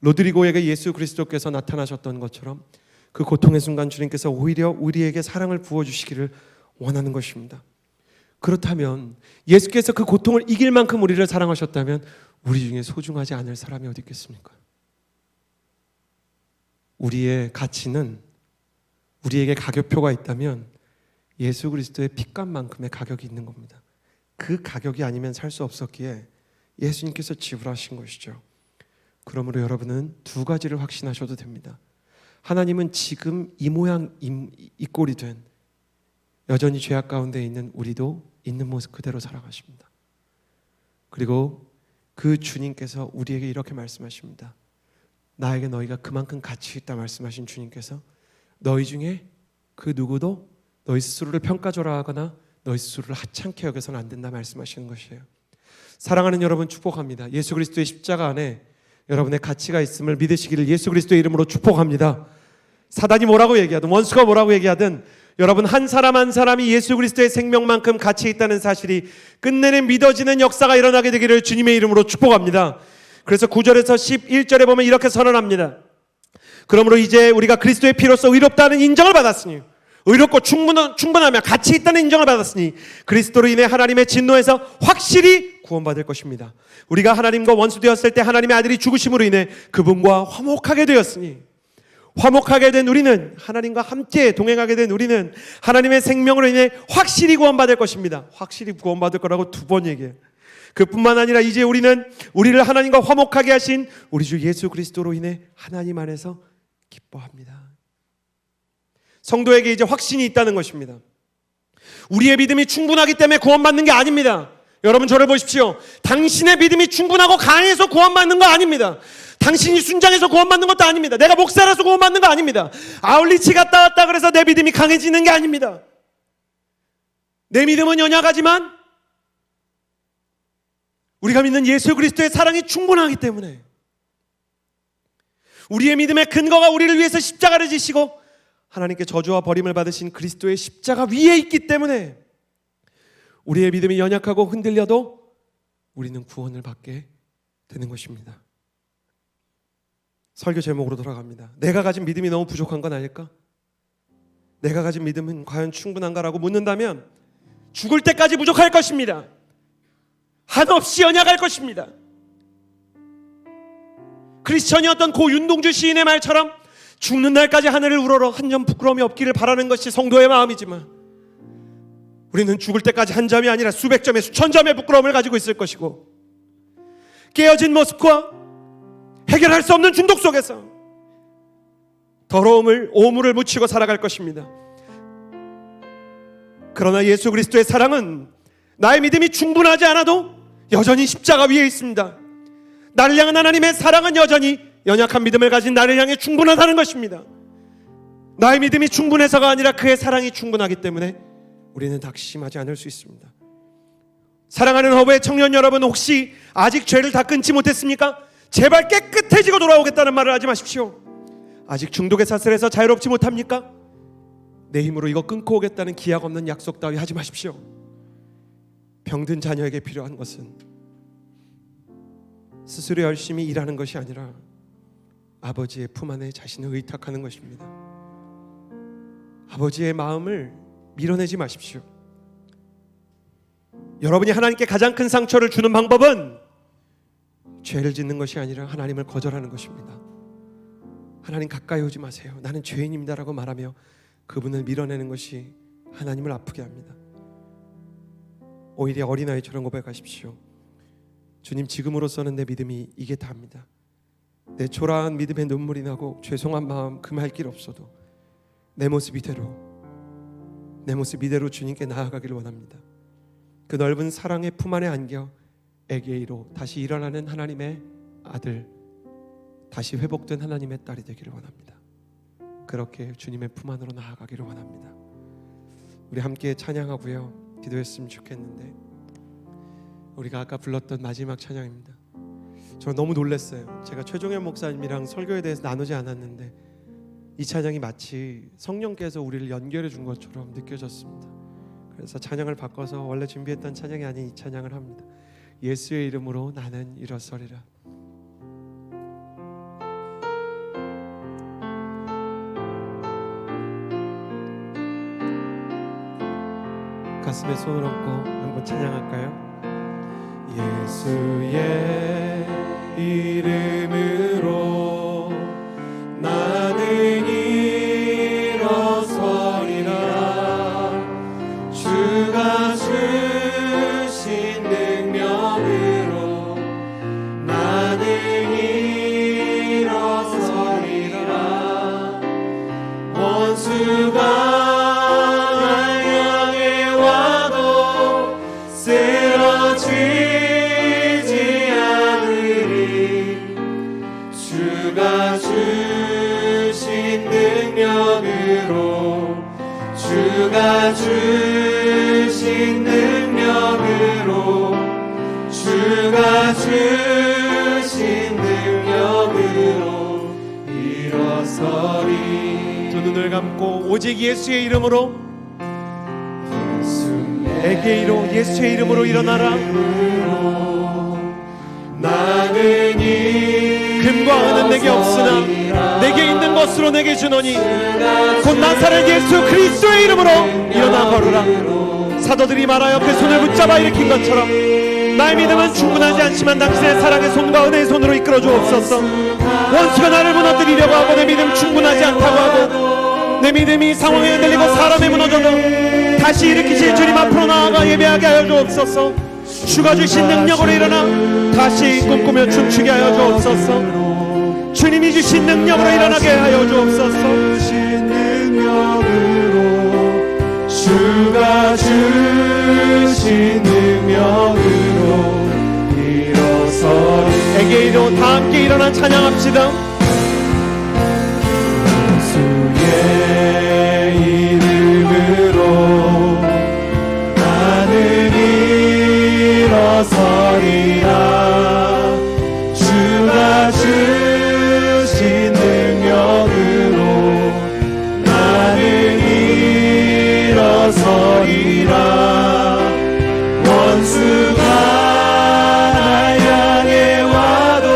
로드리고에게 예수 그리스도께서 나타나셨던 것처럼 그 고통의 순간 주님께서 오히려 우리에게 사랑을 부어주시기를 원하는 것입니다. 그렇다면 예수께서 그 고통을 이길 만큼 우리를 사랑하셨다면 우리 중에 소중하지 않을 사람이 어디 있겠습니까? 우리의 가치는, 우리에게 가격표가 있다면 예수 그리스도의 핏값만큼의 가격이 있는 겁니다. 그 가격이 아니면 살 수 없었기에 예수님께서 지불하신 것이죠. 그러므로 여러분은 두 가지를 확신하셔도 됩니다. 하나님은 지금 이 모양 이 꼴이 된 여전히 죄악 가운데 있는 우리도 있는 모습 그대로 사랑하십니다. 그리고 그 주님께서 우리에게 이렇게 말씀하십니다. 나에게 너희가 그만큼 가치 있다 말씀하신 주님께서 너희 중에 그 누구도 너희 스스로를 평가절하 하거나 너희 스스로를 하찮게 여겨서는 안 된다 말씀하시는 것이에요. 사랑하는 여러분, 축복합니다. 예수 그리스도의 십자가 안에 여러분의 가치가 있음을 믿으시기를 예수 그리스도의 이름으로 축복합니다. 사단이 뭐라고 얘기하든 원수가 뭐라고 얘기하든 여러분 한 사람 한 사람이 예수 그리스도의 생명만큼 가치 있다는 사실이 끝내는 믿어지는 역사가 일어나게 되기를 주님의 이름으로 축복합니다. 그래서 9절에서 11절에 보면 이렇게 선언합니다. 그러므로 이제 우리가 그리스도의 피로써 의롭다는 인정을 받았으니, 의롭고 충분하며 가치 있다는 인정을 받았으니 그리스도로 인해 하나님의 진노에서 확실히 구원받을 것입니다. 우리가 하나님과 원수되었을 때 하나님의 아들이 죽으심으로 인해 그분과 화목하게 되었으니, 화목하게 된 우리는, 하나님과 함께 동행하게 된 우리는 하나님의 생명으로 인해 확실히 구원받을 것입니다. 확실히 구원받을 거라고 2번 얘기해요. 그뿐만 아니라 이제 우리는 우리를 하나님과 화목하게 하신 우리 주 예수 그리스도로 인해 하나님 안에서 기뻐합니다. 성도에게 이제 확신이 있다는 것입니다. 우리의 믿음이 충분하기 때문에 구원받는 게 아닙니다. 여러분 저를 보십시오. 당신의 믿음이 충분하고 강해서 구원받는 거 아닙니다. 당신이 순장해서 구원받는 것도 아닙니다. 내가 목사라서 구원받는 거 아닙니다. 아울리치 갔다 왔다 그래서 내 믿음이 강해지는 게 아닙니다. 내 믿음은 연약하지만 우리가 믿는 예수 그리스도의 사랑이 충분하기 때문에, 우리의 믿음의 근거가 우리를 위해서 십자가를 지시고 하나님께 저주와 버림을 받으신 그리스도의 십자가 위에 있기 때문에 우리의 믿음이 연약하고 흔들려도 우리는 구원을 받게 되는 것입니다. 설교 제목으로 돌아갑니다. 내가 가진 믿음이 너무 부족한 건 아닐까? 내가 가진 믿음은 과연 충분한가라고 묻는다면 죽을 때까지 부족할 것입니다. 한없이 연약할 것입니다. 크리스천이었던 고 윤동주 시인의 말처럼 죽는 날까지 하늘을 우러러 한 점 부끄러움이 없기를 바라는 것이 성도의 마음이지만 우리는 죽을 때까지 한 점이 아니라 수백 점의 수천 점의 부끄러움을 가지고 있을 것이고, 깨어진 모습과 해결할 수 없는 중독 속에서 더러움을, 오물을 묻히고 살아갈 것입니다. 그러나 예수 그리스도의 사랑은 나의 믿음이 충분하지 않아도 여전히 십자가 위에 있습니다. 나를 향한 하나님의 사랑은 여전히 연약한 믿음을 가진 나를 향해 충분하다는 것입니다. 나의 믿음이 충분해서가 아니라 그의 사랑이 충분하기 때문에 우리는 낙심하지 않을 수 있습니다. 사랑하는 허브의 청년 여러분, 혹시 아직 죄를 다 끊지 못했습니까? 제발 깨끗해지고 돌아오겠다는 말을 하지 마십시오. 아직 중독의 사슬에서 자유롭지 못합니까? 내 힘으로 이거 끊고 오겠다는 기약 없는 약속 따위 하지 마십시오. 병든 자녀에게 필요한 것은 스스로 열심히 일하는 것이 아니라 아버지의 품 안에 자신을 의탁하는 것입니다. 아버지의 마음을 밀어내지 마십시오. 여러분이 하나님께 가장 큰 상처를 주는 방법은 죄를 짓는 것이 아니라 하나님을 거절하는 것입니다. 하나님 가까이 오지 마세요. 나는 죄인입니다라고 말하며 그분을 밀어내는 것이 하나님을 아프게 합니다. 오히려 어린아이처럼 고백하십시오. 주님, 지금으로서는 내 믿음이 이게 다입니다. 내 초라한 믿음에 눈물이 나고 죄송한 마음 금할 길 없어도 내 모습 이대로 주님께 나아가기를 원합니다. 그 넓은 사랑의 품 안에 안겨 애게이로 다시 일어나는 하나님의 아들, 다시 회복된 하나님의 딸이 되기를 원합니다. 그렇게 주님의 품 안으로 나아가기를 원합니다. 우리 함께 찬양하고요, 기도했으면 좋겠는데, 우리가 아까 불렀던 마지막 찬양입니다. 저 너무 놀랐어요. 제가 최종현 목사님이랑 설교에 대해서 나누지 않았는데 이 찬양이 마치 성령께서 우리를 연결해 준 것처럼 느껴졌습니다. 그래서 찬양을 바꿔서 원래 준비했던 찬양이 아닌 이 찬양을 합니다. 예수의 이름으로 나는 일어서리라. 가슴에 손을 얹고 한번 찬양할까요? 예수의 이름으로 나는 일어서리라. 주가 주신 능력으로 나는 일어서리라. 원수가 쓰러지지 않으리라. 주가 주신 능력으로 주가 주신 능력으로 일어서리. 두 눈을 감고 오직 예수의 이름으로, 내게 이로 예수의 이름으로 일어나라. 나는 금과 은은 내게 없으나 내게 있는 것으로 내게 주노니 곧 나사렛 예수 그리스도의 이름으로 일어나 걸으라. 사도들이 말하여 그 손을 붙잡아 일으킨 것처럼 나의 믿음은 충분하지 않지만 당신의 사랑의 손과 은혜의 손으로 이끌어 주옵소서. 원수가 나를 무너뜨리려고 하고 내 믿음 충분하지 않다고 하고 내 믿음이 상황에 흔들리고 사람에 무너져도 다시 일으키실 주님 앞으로 나아가 예배하게 하여 주옵소서. 주가 주신 능력으로 일어나 다시 꿈꾸며 춤추게 하여 주옵소서. 주님이 주신 능력으로 일어나게 하여 주옵소서. 주가 주신 능력으로 일어서리. 에게 이로 다 함께 일어나 찬양합시다. 예수의 이름으로 나는 일어서리라. 주가 주신 능력으로 나는 일어서리라. 원수가 날 향해 와도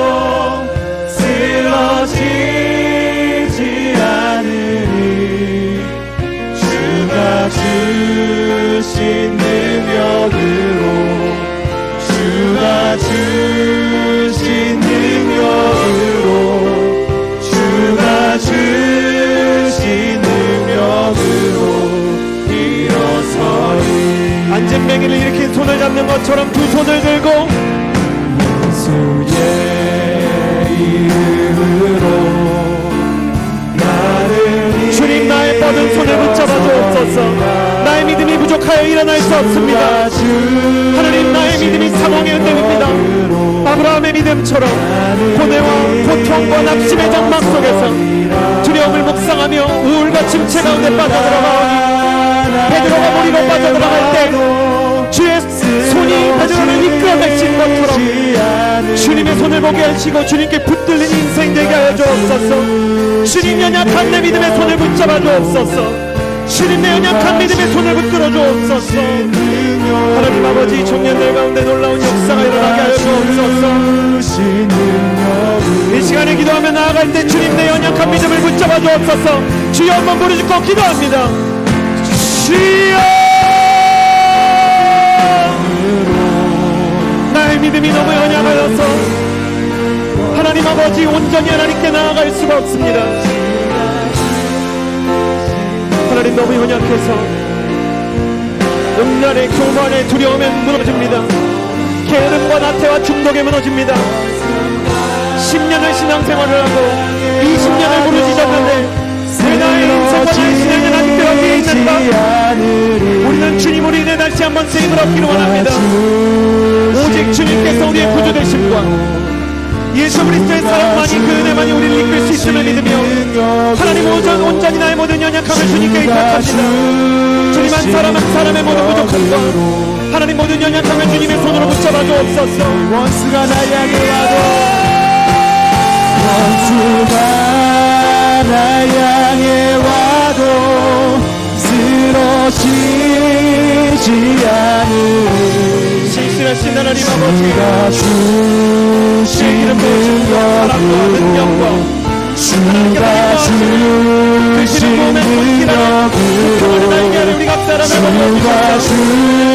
쓰러지지 않으리. 주가 주신 능력으로 주가 주신 능력으로 주가 주신 능력으로 일어서리. 안진뱅이를 일으킨 손을 잡는 것처럼 두 손을 들고 예수의 이름으로 나를 주님 나의 뻗은 손을 붙잡아 주옵소서. 나의 믿음이 부족하여 일어날 수 없습니다. 하나님 나의 믿음이 상황에 흔들립니다. 아브라함의 믿음처럼 고뇌와 고통과 낙심의 장막 속에서 두려움을 묵상하며 우울과 침체 가운데 빠져들어가오니 베드로가 무리로 빠져들어갈 때 주의 손이 베드로를 이끌어내신 것처럼 주님의 손을 보게 하시고 주님께 붙들린 인생 되게 하여 주옵소서. 주님 연약한 내 믿음의 손을 붙잡아 주옵소서. 주님 내 연약한 믿음의 손을 붙들어 주옵소서. 하나님 아버지 청년들 가운데 놀라운 역사가 일어나게 하여 주옵소서. 이 시간에 기도하며 나아갈 때 주님 내 연약한 믿음을 붙잡아 주옵소서. 주여 한번 부르짖고 기도합니다. 주여 나의 믿음이 너무 연약하여서 하나님 아버지 온전히 하나님께 나아갈 수가 없습니다. 하나님 너무 연약해서 음란의 교만의 두려움에 무너집니다. 게으름과 나태와 중독에 무너집니다. 10년을 신앙생활을 하고 20년을 부르짖었는데 왜 나의 인생과 나의 신앙은 아직도 여기에 있는가? 우리는 주님으로 인해 다시 한번 새 힘을 얻기를 원합니다. 오직 주님께서 우리의 구주 되심과 예수 그리스도의 사랑만이 그 은혜만이 우리를 이끌 수 있음을 믿으며 하나님 온전히 나의 모든 연약함을 주님께 의탁합니다. 주님 한 사람 한 사람의 모든 부족함과 하나님 모든 연약함을 주님의 손으로 붙잡아 주옵소서. 원수가 날 향해 와도 원수가 날 향해 와도 쓰러지지 않으리. 신실하신 하나님 아버지 주신 능력으로 주가 주신 능력으로 주가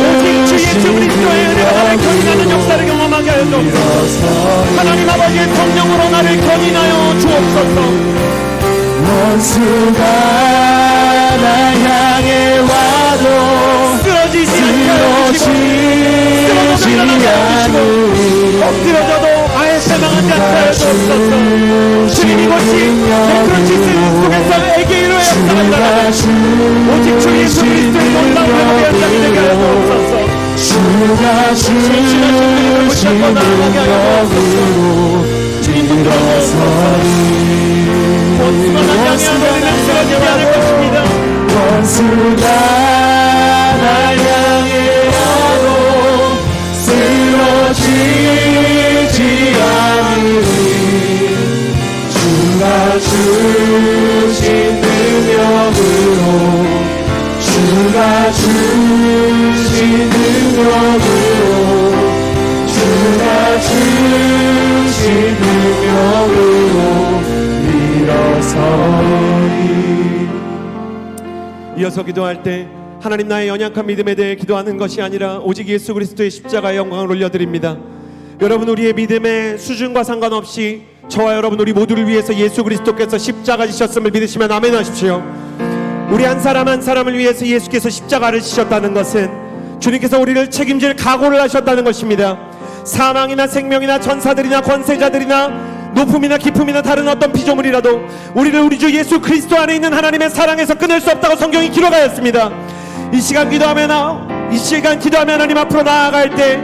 오직 주 예수 그리스도의 은혜가 나를 견인하는 역사를 경험하게 하여 주옵소서. 하나님 아버지의 성령으로 나를 견인하여 주옵소서. 원수가 날 향해 와도 쓰러지지 않으시고 엎드려져도 아예 실망하지 않게 하여 주옵소서. 주님 이곳이 네크로시스 속에서 애기로 역사가 일어나는 오직 주 예수 그리스도의 놀라운 회복의 현장이 되게 하여 주옵소서. 주가 주신 능력으로 주님 붙들어 주옵소서. 원수가 날 향해 하면 쓰러지지 않을 것입니다. 원수가 이어서 기도할 때 하나님, 나의 연약한 믿음에 대해 기도하는 것이 아니라 오직 예수 그리스도의 십자가의 영광을 올려드립니다. 여러분, 우리의 믿음의 수준과 상관없이 저와 여러분 우리 모두를 위해서 예수 그리스도께서 십자가 지셨음을 믿으시면 아멘 하십시오. 우리 한 사람 한 사람을 위해서 예수께서 십자가를 지셨다는 것은 주님께서 우리를 책임질 각오를 하셨다는 것입니다. 사망이나 생명이나 전사들이나 권세자들이나 높음이나 깊음이나 다른 어떤 피조물이라도 우리를 우리 주 예수 그리스도 안에 있는 하나님의 사랑에서 끊을 수 없다고 성경이 기록하였습니다. 이 시간 기도하면 하나님 앞으로 나아갈 때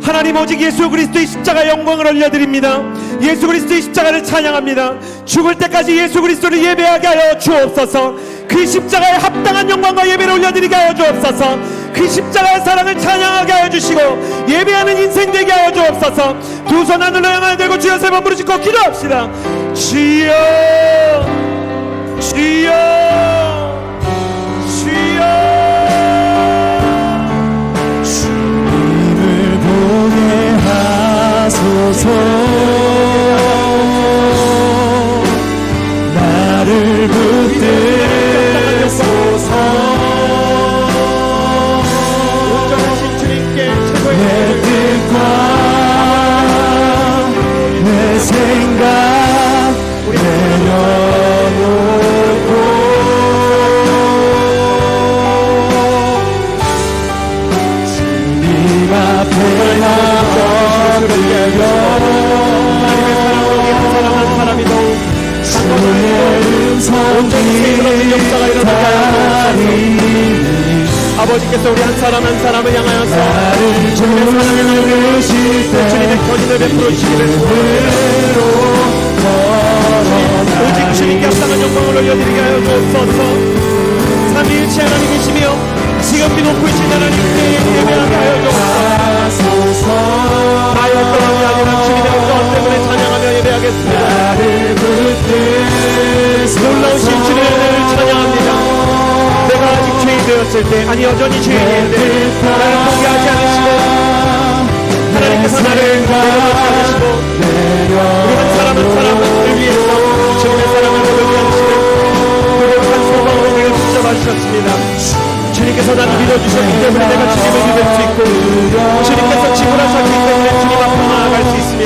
하나님, 오직 예수 그리스도의 십자가의 영광을 올려드립니다. 예수 그리스도의 십자가를 찬양합니다. 죽을 때까지 예수 그리스도를 예배하게 하여 주옵소서. 그 십자가에 합당한 영광과 예배를 올려드리게 하여 주옵소서. 그 십자가의 사랑을 찬양하게 하여 주시고 예배하는 인생 되게 하여 주옵소서. 두 손 하늘로 향하여 들고 주여 세 번 부르짖고 기도합시다. 주여, 주여, 주여. 하소서. 나를 붙드소서. 내 뜻과 내 생각 내려놓고 주님 앞에 하나님의 사랑으로 우리 한 사람 한 사람이 더욱 주의 온전히 새로운 역사가 일어나게 하여 주옵소서. 아버지께서 우리 한 사람 한 사람을 향하여서 주님의 사랑을 나누실 때 주님의 권위를 베풀어 주시기를 오직 주님께 합당한 영광을 올려드리게 하여 주옵소서. 삼위일체 하나님이시며 지극히 높으신 하나님께 예배하게 하여 주옵소서. 나의 어떠함이 아니라 주님의 어떠함 때문에 찬양하며 예배하겠습니다. 놀라우신 주님을 찬양합니다. 내가 아직 죄인 되었을 때, 아니 여전히 죄인인데 나를 포기하지 않으시고 하나님께서 나를 내려놓지 않으시고 우리 한 사람 한 사람을 위해서 주님의 사랑을 고백해 하시는 고백한 소망으로 우리를 붙잡아 주셨습니다. 주님께서 나를 믿어주셨기 때문에 내가 주님을 믿을 수 있고 주님께서 지불하셨기 때문에 주님 앞으로 나아갈 수 있으며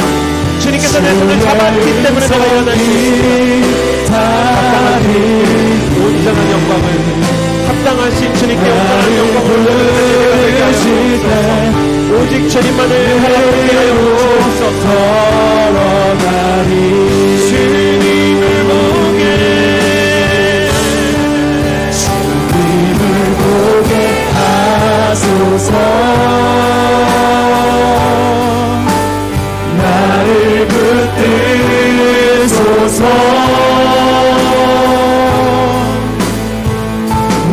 주님께서 내 손을 잡았기 때문에 내가 일어날 수 있습니다. 합당한 온전한 영광을 합당하신 주님께 온전한 영광을 올려드리는 예배가 되게 하여 주옵소서. 오직 주님만을 바라보게 하여 주옵소서. 주님을 보게 하소서. 나를 붙드소서.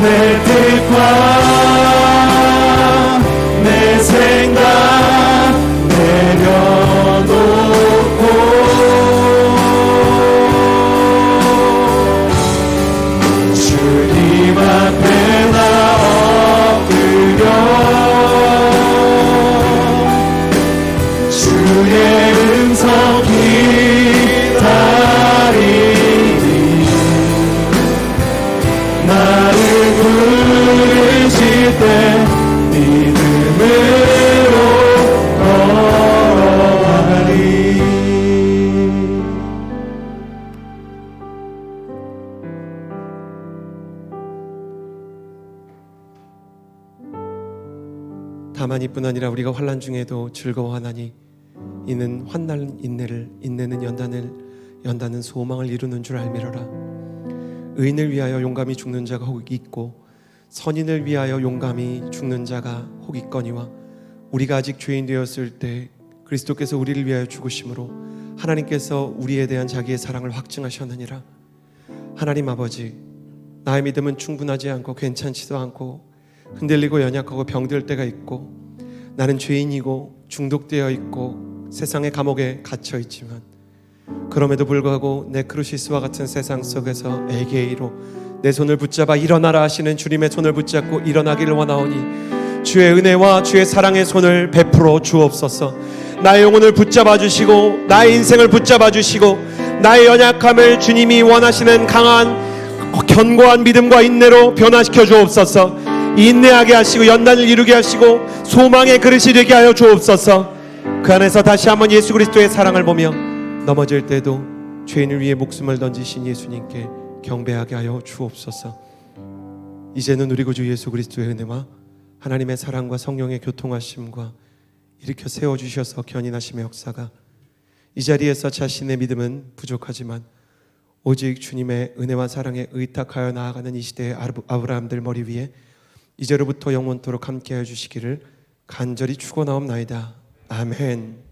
내 뜻과 내 생각 내려놓고 주님 앞에 나 엎드려 주의 음성 기다리니 나를 부르실 때 믿음으로 걸어가리. 다만 이뿐 아니라 우리가 환난 중에도 즐거워하나니 이는 환난 인내를, 인내는 연단은 소망을 이루는 줄 알미러라. 의인을 위하여 용감히 죽는 자가 혹 있고 선인을 위하여 용감히 죽는 자가 혹 있거니와 우리가 아직 죄인 되었을 때 그리스도께서 우리를 위하여 죽으심으로 하나님께서 우리에 대한 자기의 사랑을 확증하셨느니라. 하나님 아버지, 나의 믿음은 충분하지 않고 괜찮지도 않고 흔들리고 연약하고 병들 때가 있고 나는 죄인이고 중독되어 있고 세상의 감옥에 갇혀 있지만 그럼에도 불구하고 네크로시스와 같은 세상 속에서 에게이로 내 손을 붙잡아 일어나라 하시는 주님의 손을 붙잡고 일어나기를 원하오니 주의 은혜와 주의 사랑의 손을 베풀어 주옵소서. 나의 영혼을 붙잡아 주시고 나의 인생을 붙잡아 주시고 나의 연약함을 주님이 원하시는 강한 견고한 믿음과 인내로 변화시켜 주옵소서. 인내하게 하시고 연단을 이루게 하시고 소망의 그릇이 되게 하여 주옵소서. 그 안에서 다시 한번 예수 그리스도의 사랑을 보며 넘어질 때도 죄인을 위해 목숨을 던지신 예수님께 경배하게 하여 주옵소서. 이제는 우리 구주 예수 그리스도의 은혜와 하나님의 사랑과 성령의 교통하심과 일으켜 세워주셔서 견인하심의 역사가 이 자리에서 자신의 믿음은 부족하지만 오직 주님의 은혜와 사랑에 의탁하여 나아가는 이 시대의 아브라함들 머리 위에 이제로부터 영원토록 함께하여 주시기를 간절히 축원하옵나이다. 아멘.